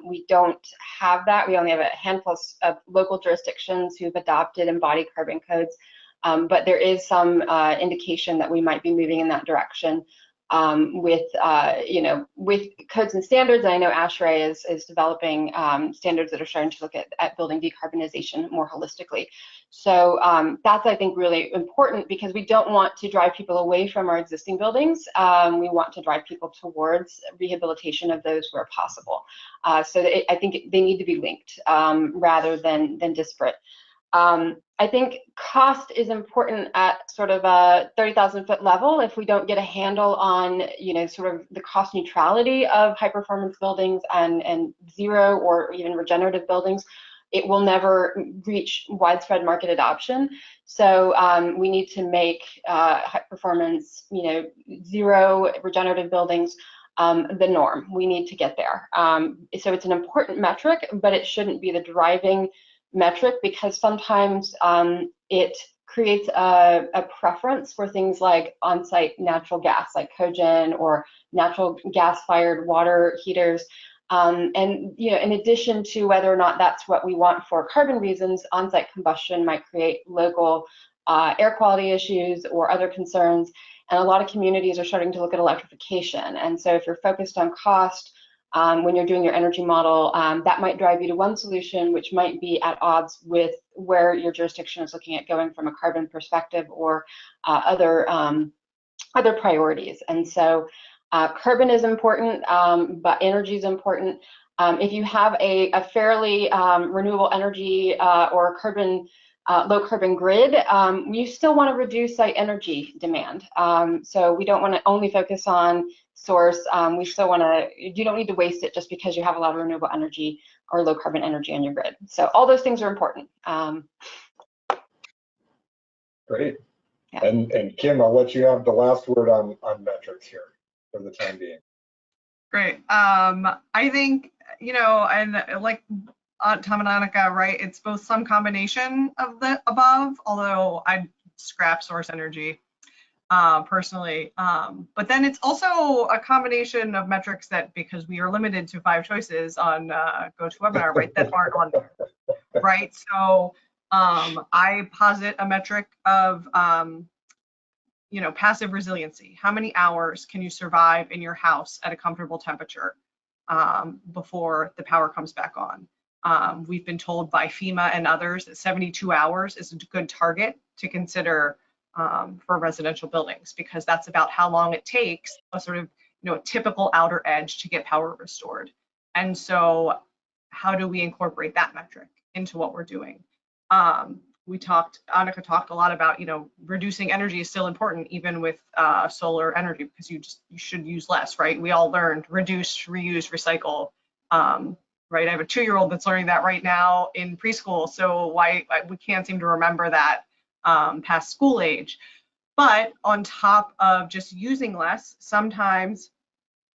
We don't have that. We only have a handful of local jurisdictions who've adopted embodied carbon codes, but there is some indication that we might be moving in that direction. With you know, with codes and standards. And I know ASHRAE is developing standards that are starting to look at building decarbonization more holistically. So that's, I think, really important because we don't want to drive people away from our existing buildings. We want to drive people towards rehabilitation of those where possible. So I think they need to be linked rather than disparate. I think cost is important at sort of a 30,000 foot level. If we don't get a handle on, you know, sort of the cost neutrality of high performance buildings and zero or even regenerative buildings, it will never reach widespread market adoption. So we need to make high performance, you know, zero regenerative buildings the norm. We need to get there. So it's an important metric, but it shouldn't be the driving metric because sometimes it creates a preference for things like on-site natural gas, like cogen or natural gas-fired water heaters. And you know, in addition to whether or not that's what we want for carbon reasons, on-site combustion might create local air quality issues or other concerns. And a lot of communities are starting to look at electrification. And so if you're focused on cost, when you're doing your energy model, that might drive you to one solution, which might be at odds with where your jurisdiction is looking at going from a carbon perspective or other priorities. And so carbon is important, but energy is important. If you have a fairly renewable energy or carbon low carbon grid, you still want to reduce site energy demand. So we don't want to only focus on source. We still want to, you don't need to waste it just because you have a lot of renewable energy or low carbon energy on your grid. So all those things are important. Great. Yeah. And Kim, I'll let you have the last word on metrics here for the time being. Great. I think, you know, and like Tom and Annika, right, it's both some combination of the above, although I'd scrap source energy personally. But then it's also a combination of metrics that, because we are limited to 5 choices on GoToWebinar, right, that aren't on there, right? So I posit a metric of, you know, passive resiliency. How many hours can you survive in your house at a comfortable temperature before the power comes back on? We've been told by FEMA and others that 72 hours is a good target to consider for residential buildings, because that's about how long it takes a sort of, you know, a typical outer edge to get power restored. And so how do we incorporate that metric into what we're doing? Annika talked a lot about, you know, reducing energy is still important, even with solar energy, because you should use less, right? We all learned reduce, reuse, recycle, right? I have a 2-year-old that's learning that right now in preschool, so we can't seem to remember that past school age. But on top of just using less, sometimes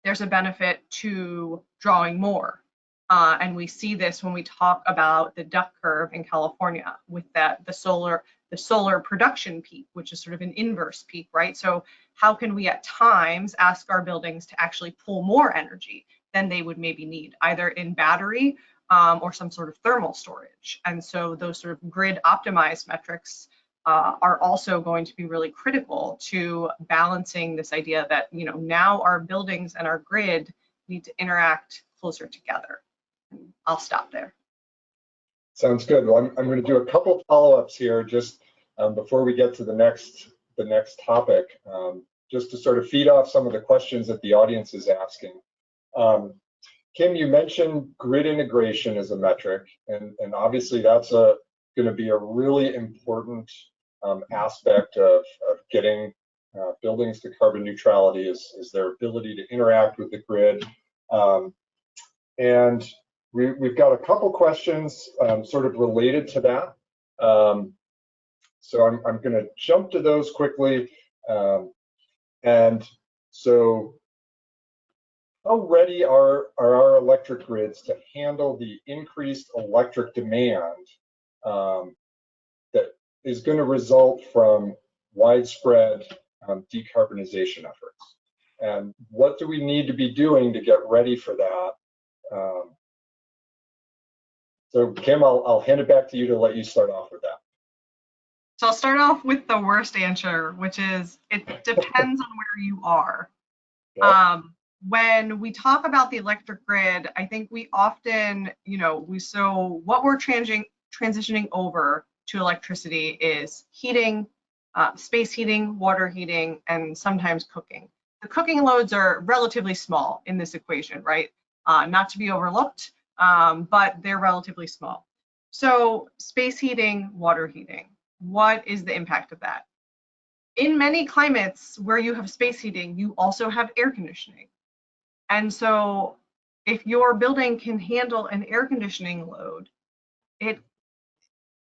there's a benefit to drawing more. And we see this when we talk about the duck curve in California with the solar production peak, which is sort of an inverse peak, right? So how can we at times ask our buildings to actually pull more energy than they would maybe need, either in battery or some sort of thermal storage? And so those sort of grid optimized metrics are also going to be really critical to balancing this idea that, you know, now our buildings and our grid need to interact closer together. I'll stop there. Sounds good. Well, I'm going to do a couple follow-ups here just before we get to the next topic, just to sort of feed off some of the questions that the audience is asking. Kim, you mentioned grid integration as a metric, and obviously that's going to be a really important aspect of getting buildings to carbon neutrality is their ability to interact with the grid. And we've got a couple questions sort of related to that. So I'm going to jump to those quickly. And so how ready are our electric grids to handle the increased electric demand that is going to result from widespread decarbonization efforts? And what do we need to be doing to get ready for that? So Kim, I'll hand it back to you to let you start off with that. So I'll start off with the worst answer, which is it depends on where you are. Yep. When we talk about the electric grid, I think we often, you know, what we're transitioning over to electricity is heating, space heating, water heating, and sometimes cooking. The cooking loads are relatively small in this equation, right? Not to be overlooked, but they're relatively small. So space heating, water heating, what is the impact of that? In many climates where you have space heating, you also have air conditioning. And so if your building can handle an air conditioning load, it,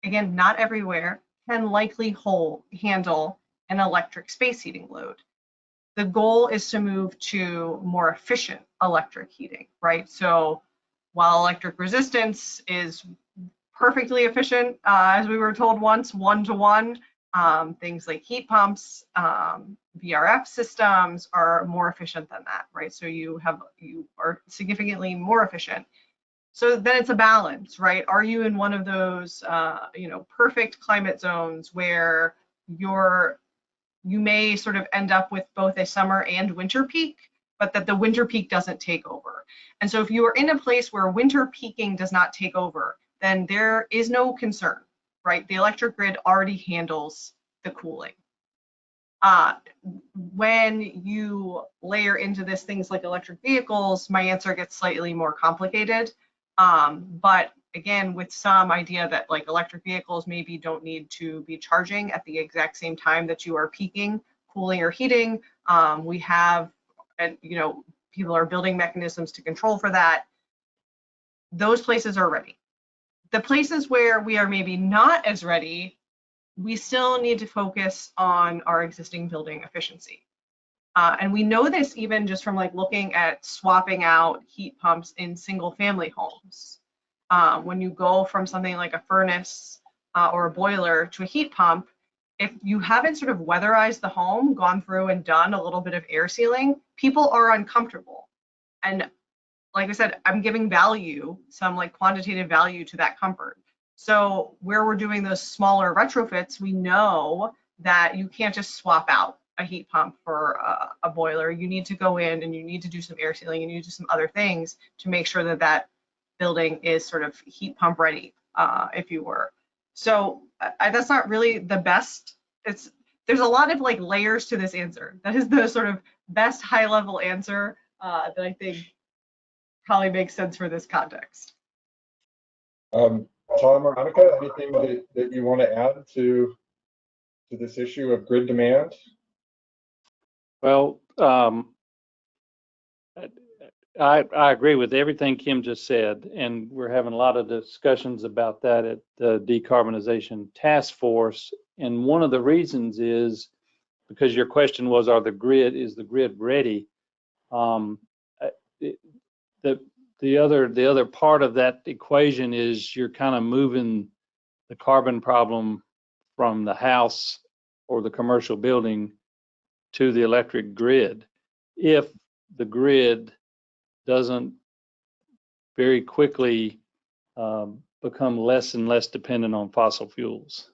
again, not everywhere, can likely handle an electric space heating load. The goal is to move to more efficient electric heating, right? So while electric resistance is perfectly efficient, as we were told once, 1-to-1, things like heat pumps, VRF systems are more efficient than that, right? So you are significantly more efficient. So then it's a balance, right? Are you in one of those, you know, perfect climate zones where you may sort of end up with both a summer and winter peak, but that the winter peak doesn't take over. And so if you are in a place where winter peaking does not take over, then there is no concern, right? The electric grid already handles the cooling. When you layer into this things like electric vehicles, my answer gets slightly more complicated. But again, with some idea that like electric vehicles maybe don't need to be charging at the exact same time that you are peaking, cooling or heating. We have, and people are building mechanisms to control for that. Those places are ready. The places where we are maybe not as ready, we still need to focus on our existing building efficiency. And we know this even just from like looking at swapping out heat pumps in single family homes. When you go from something like a furnace or a boiler to a heat pump, if you haven't sort of weatherized the home, gone through and done a little bit of air sealing, people are uncomfortable. And like I said, I'm giving value, some like quantitative value to that comfort. So where we're doing those smaller retrofits, we know that you can't just swap out a heat pump for a boiler. You need to go in and you need to do some air sealing and you need to do some other things to make sure that that building is sort of heat pump ready, if you were. So that's not really the best. There's a lot of like layers to this answer. That is the sort of best high level answer that I think probably makes sense for this context. Tom or Annika, anything that you want to add to this issue of grid demand? Well, I agree with everything Kim just said, and we're having a lot of discussions about that at the Decarbonization Task Force. And one of the reasons is because your question was, is the grid ready? The other part of that equation is you're kind of moving the carbon problem from the house or the commercial building to the electric grid. If the grid doesn't very quickly become less and less dependent on fossil fuels.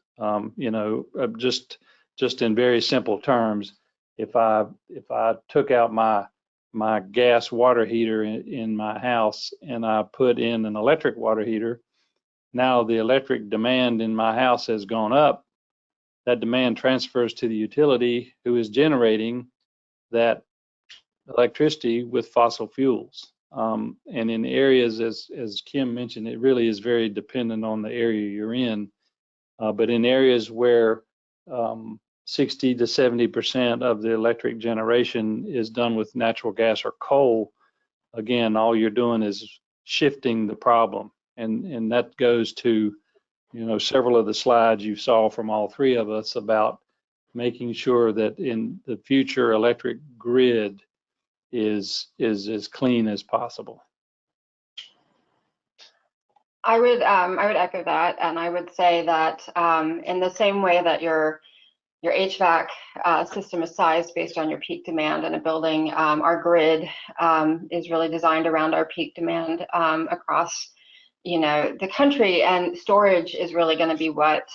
Just in very simple terms, if I took out my gas water heater in my house and I put in an electric water heater, now the electric demand in my house has gone up. That demand transfers to the utility who is generating that electricity with fossil fuels. And in areas, as Kim mentioned, it really is very dependent on the area you're in. But in areas where 60 to 70% of the electric generation is done with natural gas or coal, again, all you're doing is shifting the problem. And that goes to, several of the slides you saw from all three of us about making sure that in the future electric grid is as clean as possible. I would echo that, and I would say that in the same way that your HVAC system is sized based on your peak demand in a building, our grid is really designed around our peak demand across the country, and storage is really going to be what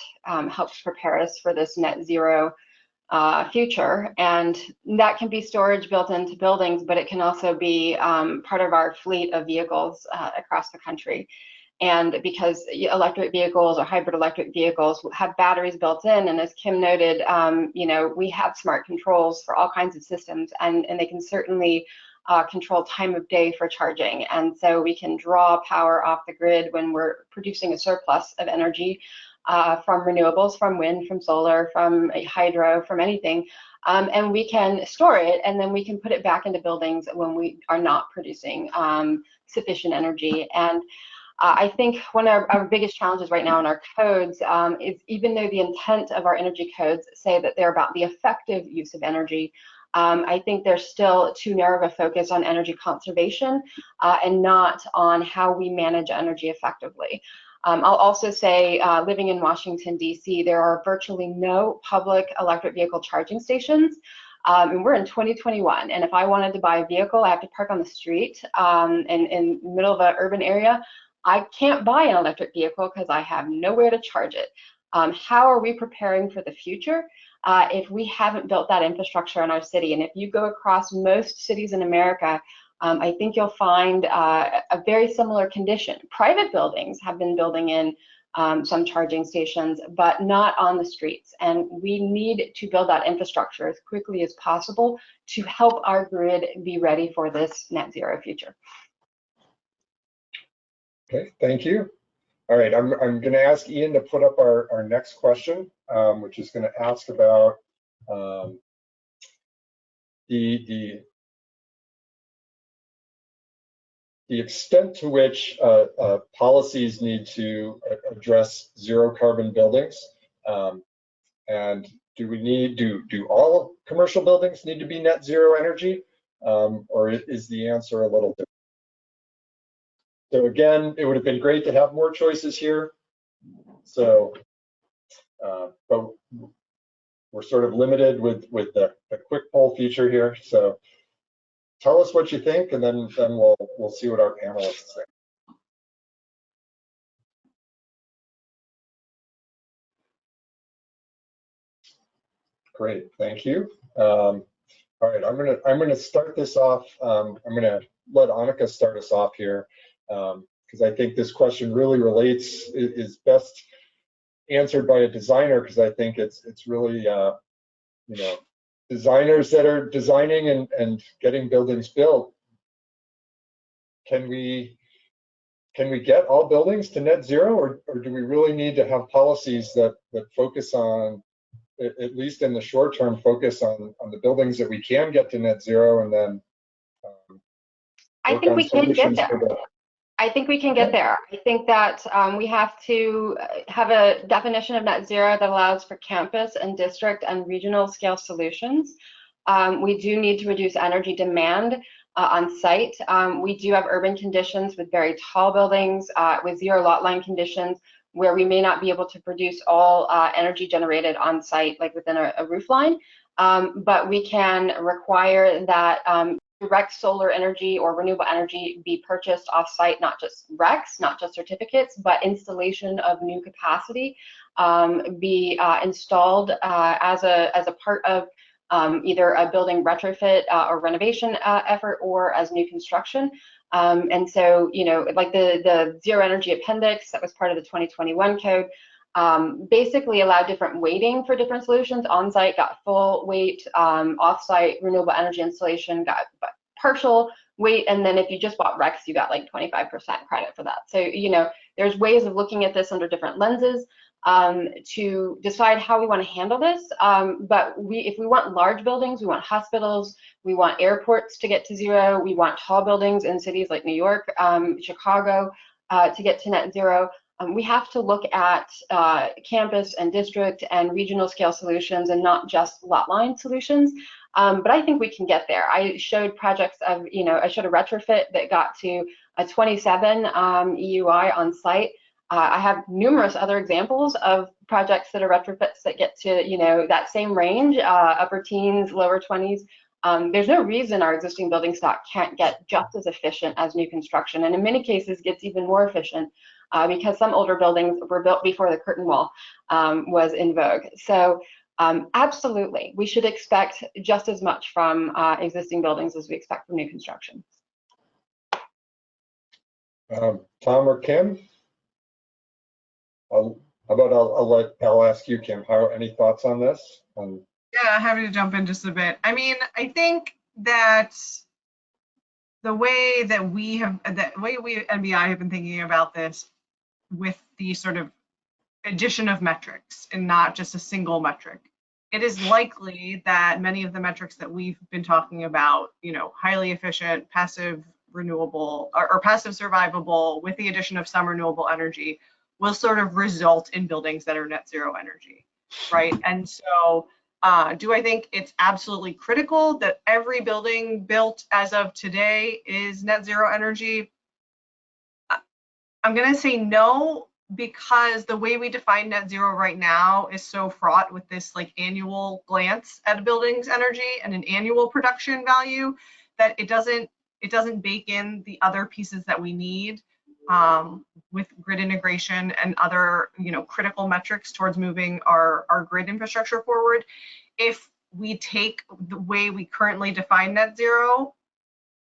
helps prepare us for this net zero future. And that can be storage built into buildings, but it can also be part of our fleet of vehicles across the country. And because electric vehicles or hybrid electric vehicles have batteries built in, and as Kim noted, we have smart controls for all kinds of systems, and they can certainly control time of day for charging. And so we can draw power off the grid when we're producing a surplus of energy from renewables, from wind, from solar, from hydro, from anything. And we can store it, and then we can put it back into buildings when we are not producing sufficient energy. And I think one of our biggest challenges right now in our codes is, even though the intent of our energy codes say that they're about the effective use of energy, I think there's still too narrow of a focus on energy conservation and not on how we manage energy effectively. I'll also say, living in Washington, D.C., there are virtually no public electric vehicle charging stations. And we're in 2021, and if I wanted to buy a vehicle, I have to park on the street in the middle of an urban area. I can't buy an electric vehicle because I have nowhere to charge it. How are we preparing for the future? if we haven't built that infrastructure in our city. And if you go across most cities in America, I think you'll find a very similar condition. Private buildings have been building in some charging stations, but not on the streets. And we need to build that infrastructure as quickly as possible to help our grid be ready for this net zero future. Okay, thank you. All right, I'm going to ask Ian to put up our next question, which is going to ask about the extent to which policies need to address zero carbon buildings, and do all commercial buildings need to be net zero energy, or is the answer a little different? So again, it would have been great to have more choices here. So, but we're sort of limited with the quick poll feature here. So tell us what you think, and then we'll see what our panelists think. Great, thank you. All right, I'm gonna start this off. I'm gonna let Annika start us off here, because I think this question really relates, is best answered by a designer, because I think it's really you know, designers that are designing and getting buildings built. Can we get all buildings to net zero, or do we really need to have policies that focus on, at least in the short term, focus on the buildings that we can get to net zero, and then I think we can get there. I think we can get there. I think that we have to have a definition of net zero that allows for campus and district and regional scale solutions. We do need to reduce energy demand on site. We do have urban conditions with very tall buildings, with zero lot line conditions, where we may not be able to produce all energy generated on site, like within a roof line. But we can require that direct solar energy or renewable energy be purchased off-site, not just RECs, not just certificates, but installation of new capacity be installed as a part of either a building retrofit or renovation effort, or as new construction. And so, you know, like the Zero Energy Appendix that was part of the 2021 code, basically allowed different weighting for different solutions. On-site got full weight, off-site renewable energy installation got partial weight, and then if you just bought RECs, you got like 25% credit for that. So, you know, there's ways of looking at this under different lenses to decide how we want to handle this. But if we want large buildings, we want hospitals, we want airports to get to zero, we want tall buildings in cities like New York, Chicago to get to net zero. We have to look at campus and district and regional scale solutions, and not just lot line solutions. But I think we can get there. I showed projects of, you know, I showed a retrofit that got to a 27 EUI on site. I have numerous other examples of projects that are retrofits that get to, you know, that same range, upper teens, lower 20s. There's no reason our existing building stock can't get just as efficient as new construction, and in many cases gets even more efficient because some older buildings were built before the curtain wall was in vogue. So absolutely, we should expect just as much from existing buildings as we expect from new construction. Tom or Kim? I'll ask you, Kim. Any thoughts on this? Yeah, happy to jump in just a bit. I mean, I think that the way that we NBI have been thinking about this, with the sort of addition of metrics and not just a single metric, it is likely that many of the metrics that we've been talking about, you know, highly efficient, passive renewable, or passive survivable, with the addition of some renewable energy, will sort of result in buildings that are net zero energy, right? And so do I think it's absolutely critical that every building built as of today is net zero energy? I'm gonna say no, because the way we define net zero right now is so fraught with this like annual glance at a building's energy and an annual production value, that it doesn't bake in the other pieces that we need with grid integration and other, critical metrics towards moving our grid infrastructure forward. If we take the way we currently define net zero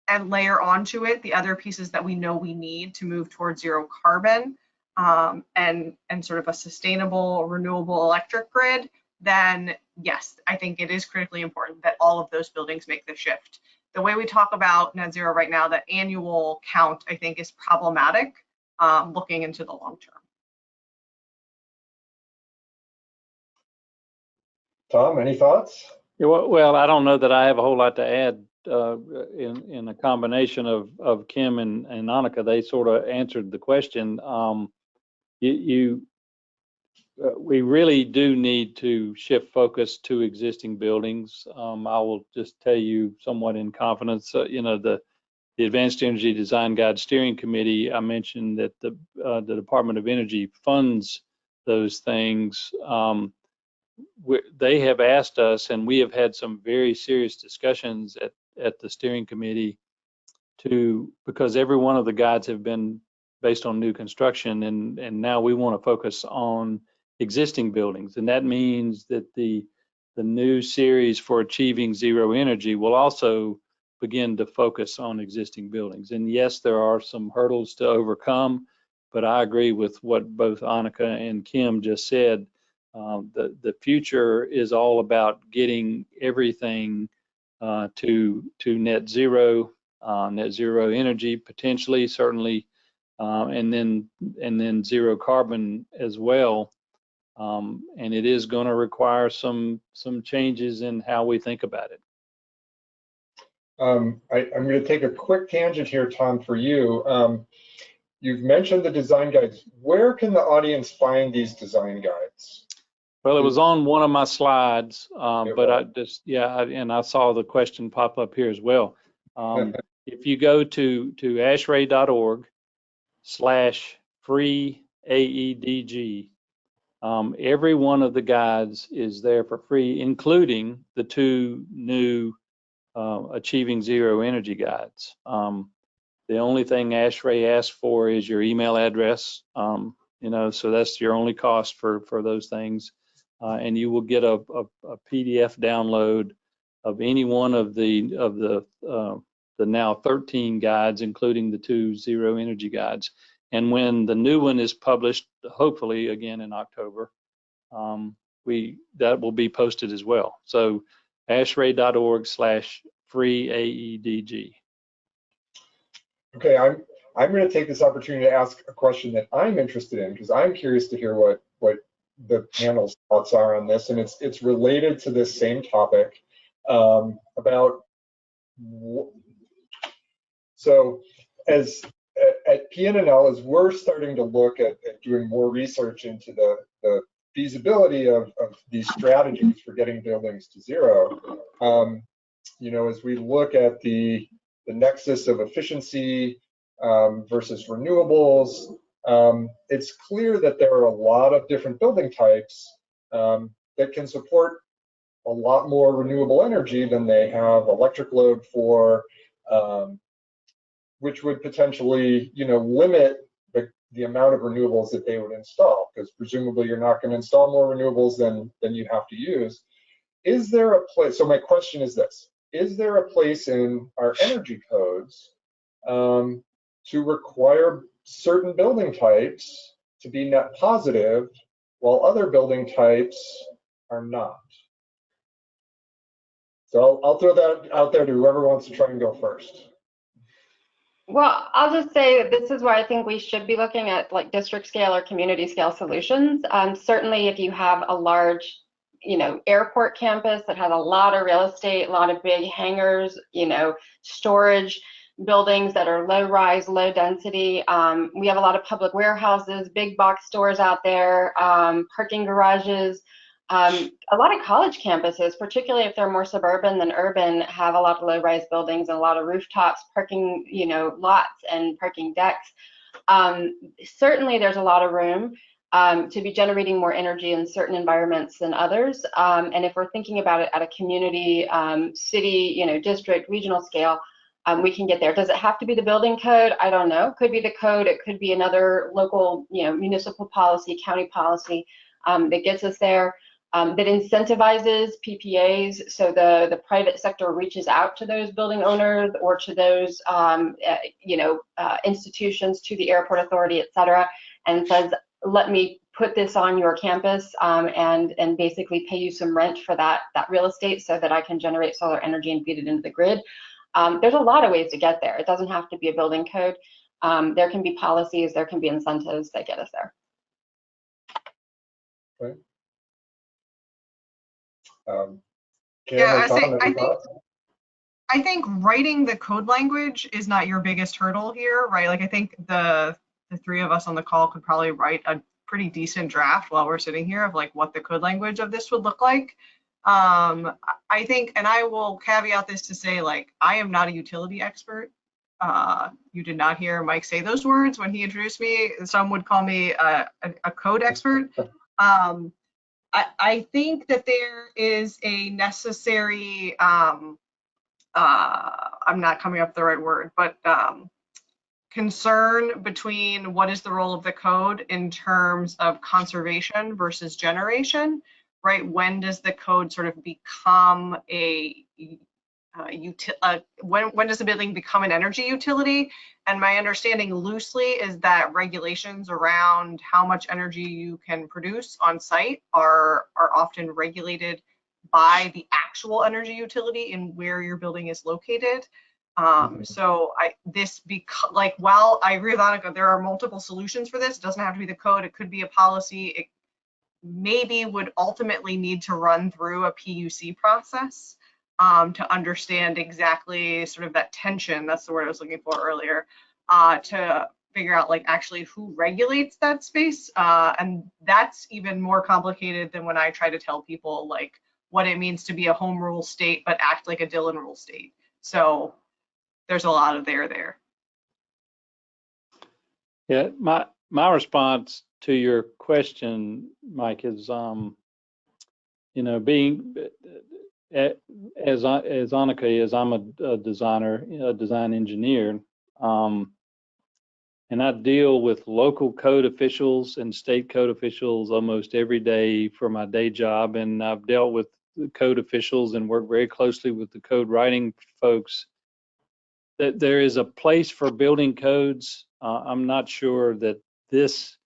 and layer onto it the other pieces that we know we need to move towards zero carbon, and sort of a sustainable, renewable electric grid, then yes, I think it is critically important that all of those buildings make the shift. The way we talk about net zero right now, that annual count, I think, is problematic looking into the long term. Tom, any thoughts? Yeah, well, I don't know that I have a whole lot to add in a combination of Kim and Annika. They sort of answered the question. We really do need to shift focus to existing buildings. I will just tell you somewhat in confidence, the Advanced Energy Design Guide Steering Committee, I mentioned that the Department of Energy funds those things. They have asked us, and we have had some very serious discussions at the steering committee because every one of the guides have been based on new construction, and now we want to focus on existing buildings. And that means that the new series for achieving zero energy will also begin to focus on existing buildings. And yes, there are some hurdles to overcome, but I agree with what both Annika and Kim just said. The future is all about getting everything to net zero energy potentially, certainly, and then zero carbon as well. And it is going to require some changes in how we think about it. I'm going to take a quick tangent here, Tom, for you. You've mentioned the design guides. Where can the audience find these design guides? Well, it was on one of my slides, but and I saw the question pop up here as well. If you go to ASHRAE.org/free-AEDG, every one of the guides is there for free, including the two new Achieving Zero Energy guides. The only thing ASHRAE asks for is your email address, so that's your only cost for those things. And you will get a PDF download of any one of the now 13 guides, including the two zero energy guides. And when the new one is published, hopefully again in October, that will be posted as well. So ASHRAE.org/free-AEDG. Okay, I'm going to take this opportunity to ask a question that I'm interested in, because I'm curious to hear what the panel's thoughts are on this, and it's related to this same topic about. So as at PNNL, as we're starting to look at doing more research into the feasibility of these strategies for getting buildings to zero, as we look at the nexus of efficiency versus renewables, it's clear that there are a lot of different building types that can support a lot more renewable energy than they have electric load for, which would potentially, limit the amount of renewables that they would install, because presumably you're not going to install more renewables than you have to use. Is there a place? So my question is this: is there a place in our energy codes to require certain building types to be net positive while other building types are not? So I'll throw that out there to whoever wants to try and go first. Well, I'll just say that this is where I think we should be looking at like district scale or community scale solutions. Certainly if you have a large, airport campus that has a lot of real estate, a lot of big hangars, storage buildings that are low rise, low density. We have a lot of public warehouses, big box stores out there, parking garages. A lot of college campuses, particularly if they're more suburban than urban, have a lot of low-rise buildings and a lot of rooftops, parking, lots and parking decks. Certainly, there's a lot of room to be generating more energy in certain environments than others. And if we're thinking about it at a community, city, district, regional scale, we can get there. Does it have to be the building code? I don't know. Could be the code. It could be another local, municipal policy, county policy that gets us there. That incentivizes PPAs, so the private sector reaches out to those building owners or to those institutions, to the airport authority, et cetera, and says, let me put this on your campus and basically pay you some rent for that real estate so that I can generate solar energy and feed it into the grid. There's a lot of ways to get there. It doesn't have to be a building code. There can be policies, there can be incentives that get us there. Okay. Yeah, I think writing the code language is not your biggest hurdle here, right? Like I think the three of us on the call could probably write a pretty decent draft while we're sitting here of like what the code language of this would look like. I think, and I will caveat this to say, like, I am not a utility expert. You did not hear Mike say those words when he introduced me. Some would call me a code expert. I think that there is a necessary, I'm not coming up with the right word, but concern between what is the role of the code in terms of conservation versus generation, right? When does the code sort of become when does the building become an energy utility? And my understanding loosely is that regulations around how much energy you can produce on site are often regulated by the actual energy utility in where your building is located. So while I agree with Annika, there are multiple solutions for this. It doesn't have to be the code. It could be a policy. It maybe would ultimately need to run through a PUC process to understand exactly sort of that tension. That's the word I was looking for earlier, to figure out like actually who regulates that space. And that's even more complicated than when I try to tell people like what it means to be a home rule state, but act like a Dillon rule state. So there's a lot of there. Yeah, my response to your question, Mike, is being as Annika is, I'm a designer, a design engineer, and I deal with local code officials and state code officials almost every day for my day job, and I've dealt with the code officials and worked very closely with the code writing folks. That there is a place for building codes. I'm not sure that this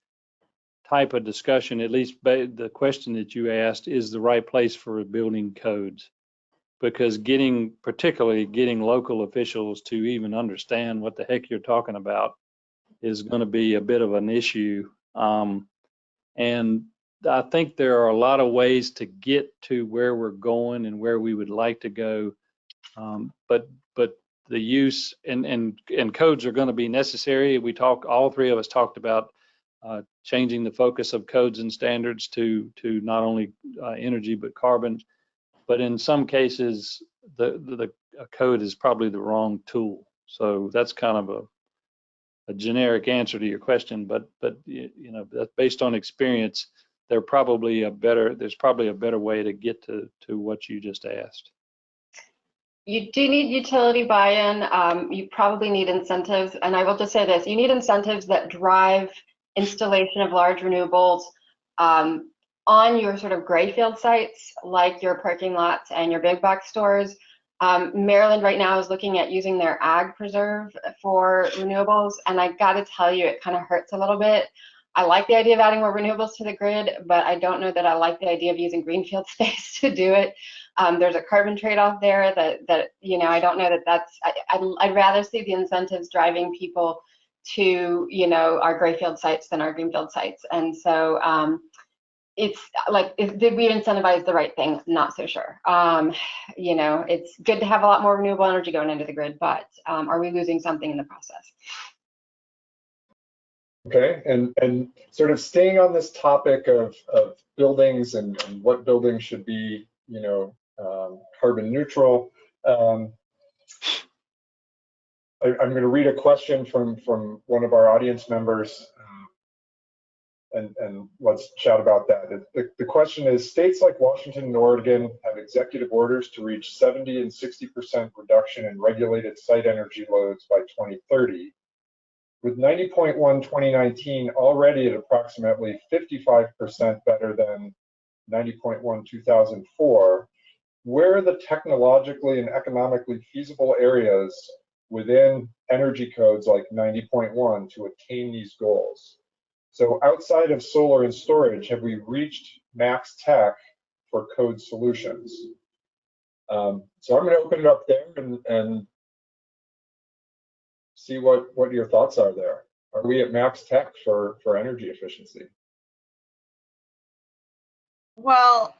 type of discussion, at least the question that you asked, is the right place for building codes, because particularly getting local officials to even understand what the heck you're talking about is going to be a bit of an issue. And I think there are a lot of ways to get to where we're going and where we would like to go. But the use and codes are going to be necessary. All three of us talked about changing the focus of codes and standards to not only energy but carbon. But in some cases, the code is probably the wrong tool. So that's kind of a generic answer to your question. But that's based on experience. There's probably a better way to get to what you just asked. You do need utility buy-in. You probably need incentives. And I will just say this, you need incentives that drive installation of large renewables on your sort of grayfield sites, like your parking lots and your big box stores. Maryland right now is looking at using their ag preserve for renewables. And I gotta tell you, it kind of hurts a little bit. I like the idea of adding more renewables to the grid, but I don't know that I like the idea of using greenfield space to do it. There's a carbon trade-off there that I don't know that that's, I'd rather see the incentives driving people to, our grayfield sites than our greenfield sites. And so it's like, did we incentivize the right thing? Not so sure. It's good to have a lot more renewable energy going into the grid, but are we losing something in the process? Okay, and sort of staying on this topic of buildings and what buildings should be, carbon neutral. I'm going to read a question from one of our audience members. and let's chat about that. The question is, states like Washington and Oregon have executive orders to reach 70 and 60% reduction in regulated site energy loads by 2030. With 90.1 2019 already at approximately 55% better than 90.1 2004, where are the technologically and economically feasible areas within energy codes like 90.1 to attain these goals? So outside of solar and storage, have we reached max tech for code solutions? So I'm going to open it up there and see what your thoughts are there. Are we at max tech for energy efficiency? Well,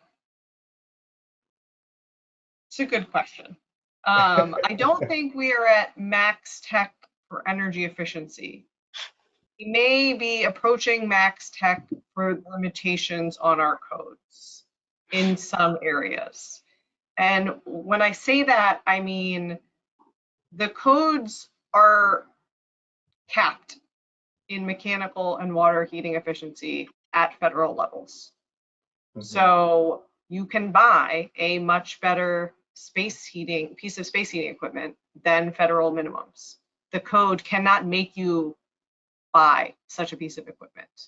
it's a good question. I don't think we are at max tech for energy efficiency. We may be approaching max tech for limitations on our codes in some areas. And when I say that, I mean the codes are capped in mechanical and water heating efficiency at federal levels. So you can buy a much better piece of space heating equipment than federal minimums. The code cannot make you buy such a piece of equipment.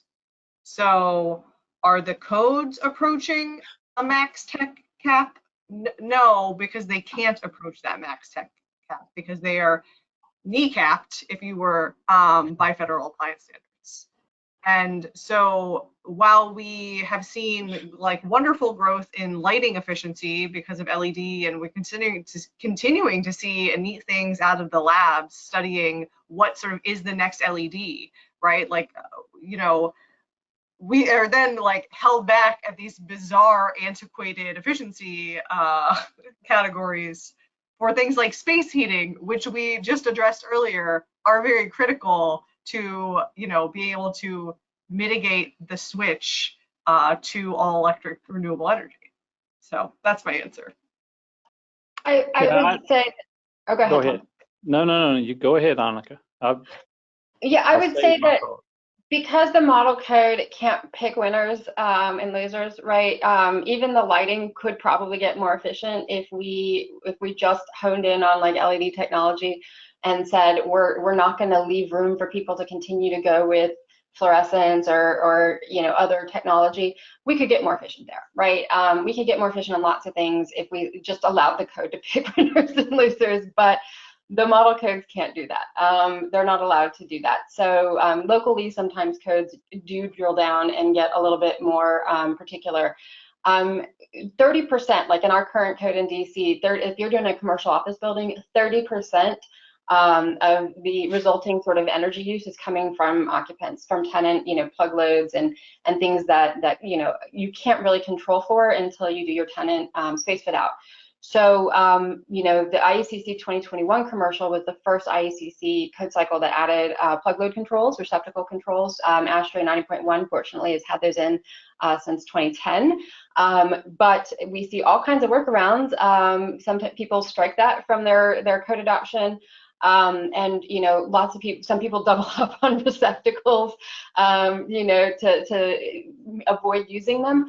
So are the codes approaching a max tech cap? No, because they can't approach that max tech cap because they are kneecapped, if you were, by federal appliance standards. And so while we have seen like wonderful growth in lighting efficiency because of LED, and we're continuing to see neat things out of the labs studying what sort of is the next LED, right? Like, you know, we are then like held back at these bizarre antiquated efficiency categories for things like space heating, which we just addressed earlier, are very critical to, you know, being able to mitigate the switch to all electric renewable energy. So that's my answer. I would say, oh, go ahead. No, you go ahead, Annika. Yeah, I would say that because the model code can't pick winners and losers, right? Even the lighting could probably get more efficient if we just honed in on like LED technology and said we're not going to leave room for people to continue to go with fluorescence or you know, other technology. We could get more efficient there, right? We could get more efficient on lots of things if we just allowed the code to pick winners and losers, but the model codes can't do that. They're not allowed to do that. So locally, sometimes codes do drill down and get a little bit more particular. 30%, like in our current code in DC, if you're doing a commercial office building, 30% of the resulting sort of energy use is coming from occupants, from tenant, you know, plug loads and things that you know, you can't really control for until you do your tenant space fit out. So, you know, the IECC 2021 commercial was the first IECC code cycle that added plug load controls, receptacle controls. ASHRAE 90.1, fortunately, has had those in since 2010. But we see all kinds of workarounds. Some people strike that from their code adoption. And, you know, lots of people, some people double up on receptacles, you know, to avoid using them.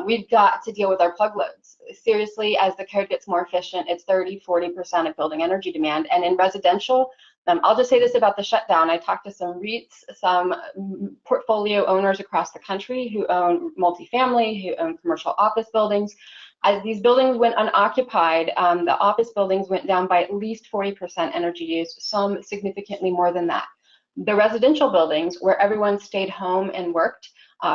We've got to deal with our plug loads. Seriously, as the code gets more efficient, it's 30–40% of building energy demand. And in residential, I'll just say this about the shutdown. I talked to some REITs, some portfolio owners across the country who own multifamily, who own commercial office buildings. As these buildings went unoccupied, the office buildings went down by at least 40% energy use, some significantly more than that. The residential buildings, where everyone stayed home and worked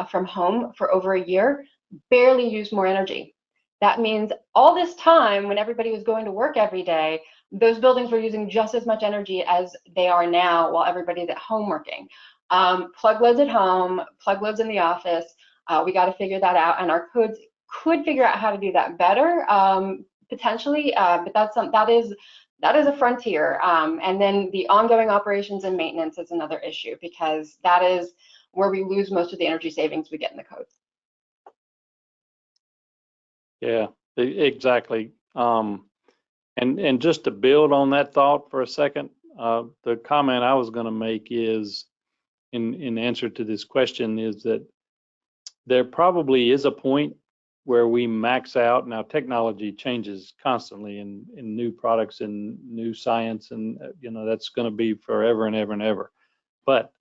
from home for over a year, barely used more energy. That means all this time, when everybody was going to work every day, those buildings were using just as much energy as they are now while everybody's at home working. Plug loads at home, plug loads in the office, we got to figure that out, and our codes could figure out how to do that better, potentially, but that is a frontier. And then the ongoing operations and maintenance is another issue, because that is where we lose most of the energy savings we get in the codes. Yeah, exactly. And just to build on that thought for a second, the comment I was going to make is, in answer to this question, is that there probably is a point where we max out. Now, technology changes constantly in new products and new science, and that's going to be forever and ever and ever. But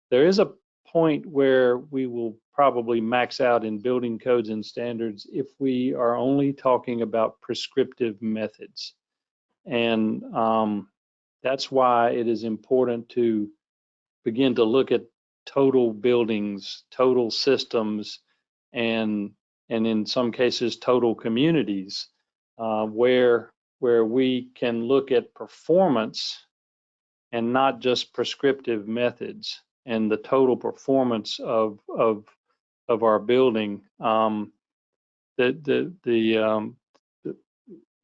there is a point where we will probably max out in building codes and standards if we are only talking about prescriptive methods. And that's why it is important to begin to look at total buildings, total systems, and in some cases total communities, where we can look at performance and not just prescriptive methods, and the total performance of our building.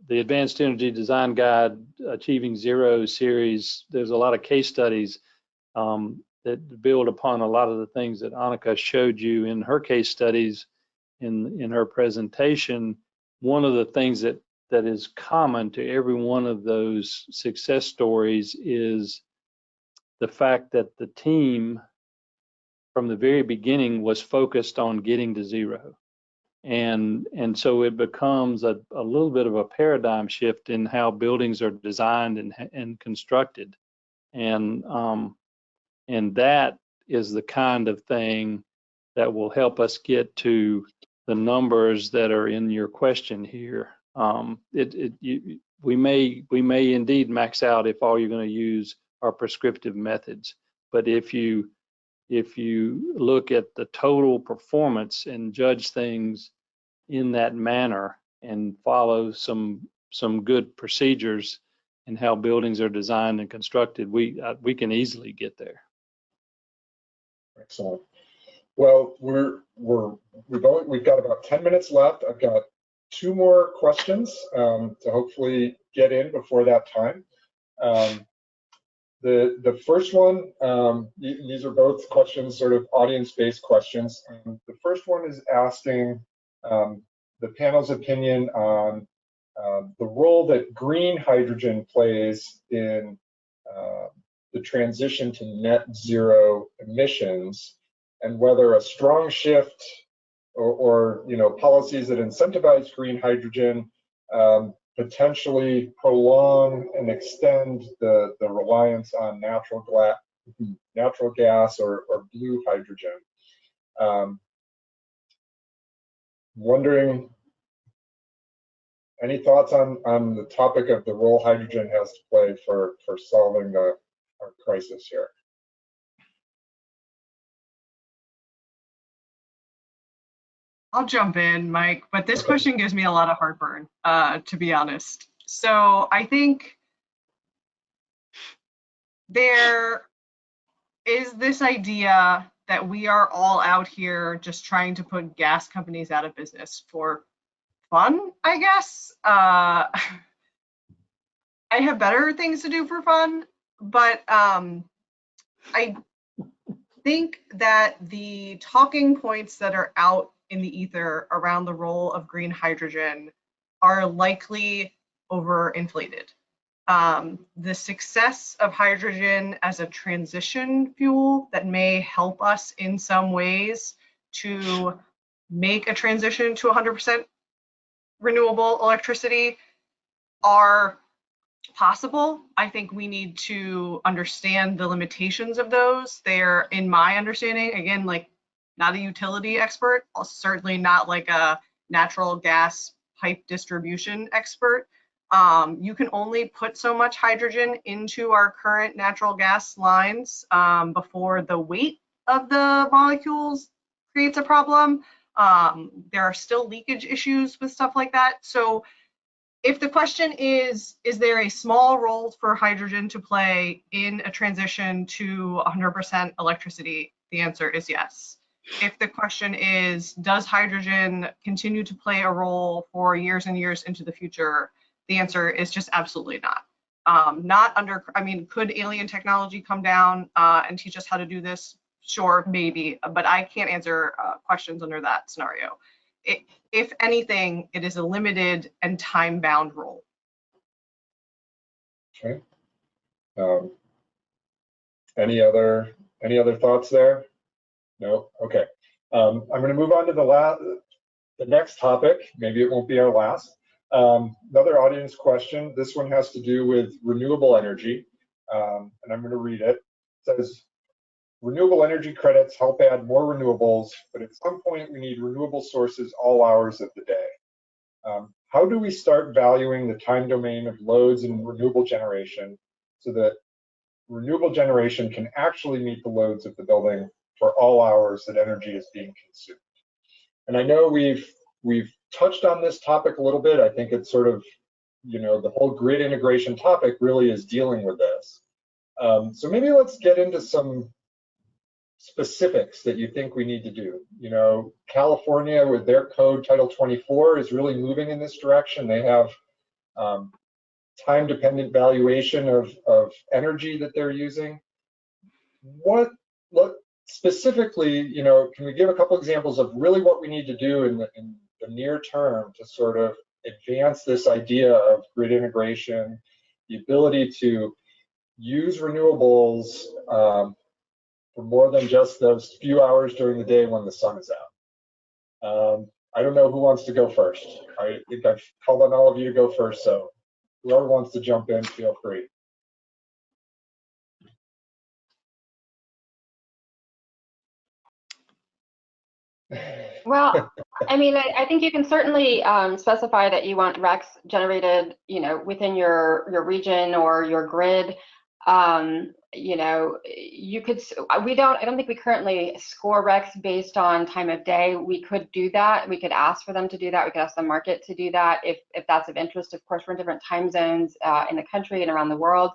The Advanced Energy Design Guide Achieving Zero series, there's a lot of case studies that build upon a lot of the things that Annika showed you in her case studies in her presentation. One of the things that is common to every one of those success stories is the fact that the team from the very beginning was focused on getting to zero. And so it becomes a little bit of a paradigm shift in how buildings are designed and constructed. And that is the kind of thing that will help us get to the numbers that are in your question here. We may indeed max out if all you're going to use are prescriptive methods, but if you look at the total performance and judge things in that manner and follow some good procedures in how buildings are designed and constructed, we can easily get there. Excellent. Well, we've got about 10 minutes left. I've got 2 more questions to hopefully get in before that time. The first one, these are both questions, sort of audience-based questions. The first one is asking the panel's opinion on the role that green hydrogen plays in the transition to net zero emissions, and whether a strong shift or policies that incentivize green hydrogen potentially prolong and extend the reliance on natural gas or blue hydrogen. Wondering, any thoughts on the topic of the role hydrogen has to play for solving our crisis here? I'll jump in, Mike, but this question gives me a lot of heartburn, to be honest. So I think there is this idea that we are all out here just trying to put gas companies out of business for fun, I guess. I have better things to do for fun, but I think that the talking points that are out in the ether around the role of green hydrogen are likely overinflated. The success of hydrogen as a transition fuel that may help us in some ways to make a transition to 100% renewable electricity are possible. I think we need to understand the limitations of those. They're, in my understanding, again, like not a utility expert, certainly not like a natural gas pipe distribution expert. You can only put so much hydrogen into our current natural gas lines before the weight of the molecules creates a problem. There are still leakage issues with stuff like that. So if the question is there a small role for hydrogen to play in a transition to 100% electricity, the answer is yes. If the question is, does hydrogen continue to play a role for years and years into the future, the answer is just absolutely not. I mean, could alien technology come down and teach us how to do this? Sure, maybe, but I can't answer questions under that scenario. If anything, it is a limited and time-bound role. Okay. Any other thoughts there? No. Okay. I'm going to move on to the next topic. Maybe it won't be our last. Another audience question. This one has to do with renewable energy, and I'm going to read it. It says, renewable energy credits help add more renewables, but at some point we need renewable sources all hours of the day. How do we start valuing the time domain of loads in renewable generation so that renewable generation can actually meet the loads of the building for all hours that energy is being consumed? And I know we've touched on this topic a little bit. I think it's sort of, the whole grid integration topic really is dealing with this. So maybe let's get into some specifics that you think we need to do. California with their code, Title 24, is really moving in this direction. They have time-dependent valuation of energy that they're using. What specifically, can we give a couple examples of really what we need to do in the near term to sort of advance this idea of grid integration, the ability to use renewables for more than just those few hours during the day when the sun is out? I don't know who wants to go first. I think I've called on all of you to go first, so whoever wants to jump in, feel free. Well, I mean, I think you can certainly specify that you want RECs generated, within your region or your grid. You could, I don't think we currently score RECs based on time of day. We could do that. We could ask for them to do that. We could ask the market to do that if that's of interest. Of course, we're in different time zones in the country and around the world,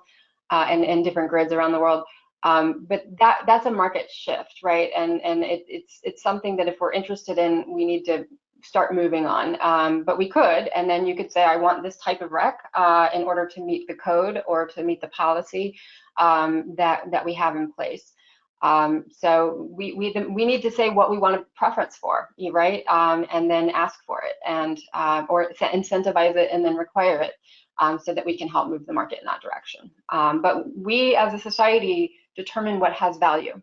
and in different grids around the world. But that's a market shift, right? And it's something that if we're interested in, we need to start moving on. But we could, and then you could say, I want this type of REC in order to meet the code or to meet the policy that we have in place. So we need to say what we want a preference for, right? And then ask for it, and or incentivize it and then require it, so that we can help move the market in that direction. But we as a society determine what has value.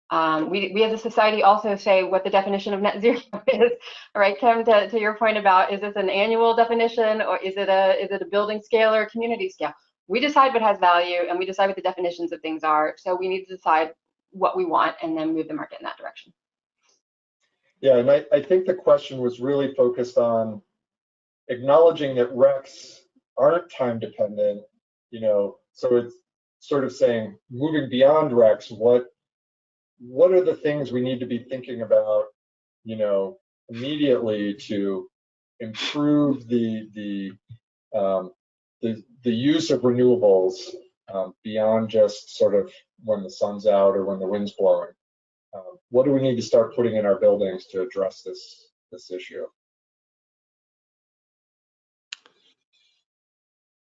We as a society also say what the definition of net zero is, right? Kim, to your point about, is this an annual definition, or is it a building scale or a community scale? We decide what has value, and we decide what the definitions of things are. So we need to decide what we want and then move the market in that direction. Yeah, and I think the question was really focused on acknowledging that RECs aren't time dependent, so it's sort of saying, moving beyond RECs, what are the things we need to be thinking about, immediately to improve the use of renewables beyond just sort of when the sun's out or when the wind's blowing? What do we need to start putting in our buildings to address this issue?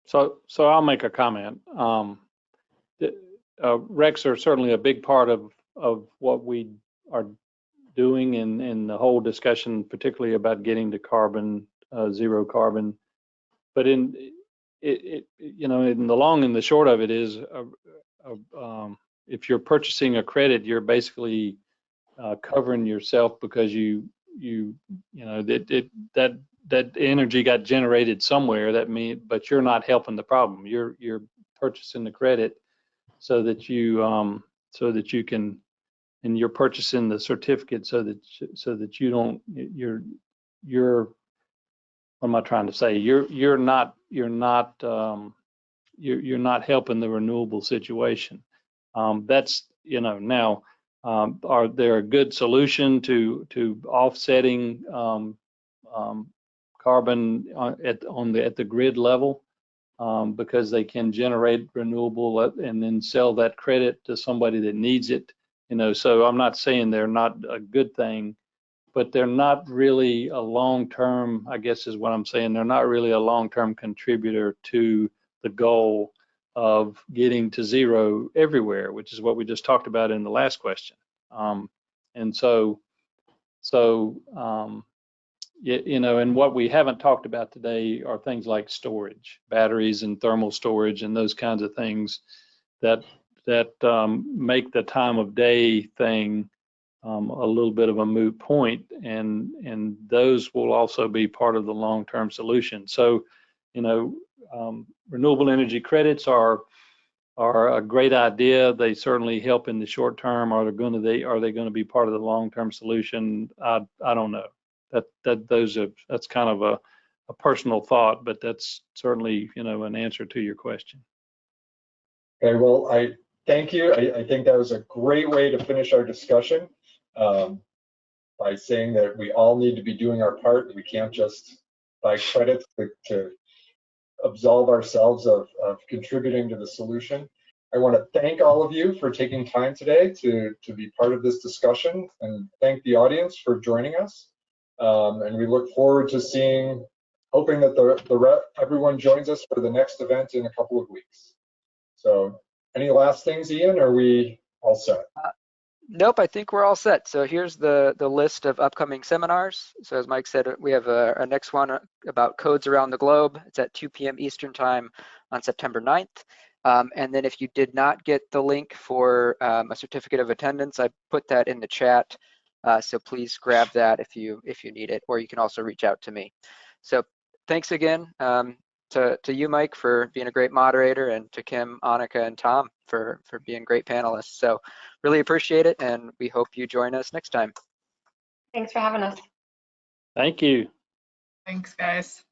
So I'll make a comment. RECs are certainly a big part of what we are doing in the whole discussion, particularly about getting to zero carbon. But in the long and the short of it is, if you're purchasing a credit, you're basically covering yourself, because that energy got generated somewhere. But you're not helping the problem. You're purchasing the credit so that you can, and you're purchasing the certificate so that you don't, you're what am I trying to say? You're not helping the renewable situation. That's now. Are there a good solution to offsetting carbon at the grid level, because they can generate renewable and then sell that credit to somebody that needs it? So I'm not saying they're not a good thing, but they're not really a long-term, I guess is what I'm saying. They're not really a long-term contributor to the goal of getting to zero everywhere, which is what we just talked about in the last question. And what we haven't talked about today are things like storage, batteries and thermal storage and those kinds of things that make the time of day thing a little bit of a moot point, and those will also be part of the long-term solution. So, you know, renewable energy credits are a great idea. They certainly help in the short term. Are they going to be part of the long-term solution? I don't know. That's kind of a personal thought, but that's certainly, you know, an answer to your question. Okay, well, I thank you. I think that was a great way to finish our discussion, by saying that we all need to be doing our part. We can't just buy credits to absolve ourselves of contributing to the solution. I want to thank all of you for taking time today to be part of this discussion, and thank the audience for joining us. And we look forward to hoping that everyone joins us for the next event in a couple of weeks. So any last things, Ian? Are we all set? Nope, I think we're all set. So here's the list of upcoming seminars. So as Mike said, we have a next one about codes around the globe. It's at 2 p.m. Eastern time on September 9th. And then if you did not get the link for a certificate of attendance, I put that in the chat. So please grab that if you need it, or you can also reach out to me. So thanks again to you, Mike, for being a great moderator, and to Kim, Annika, and Tom for being great panelists. So really appreciate it, and we hope you join us next time. Thanks for having us. Thank you. Thanks, guys.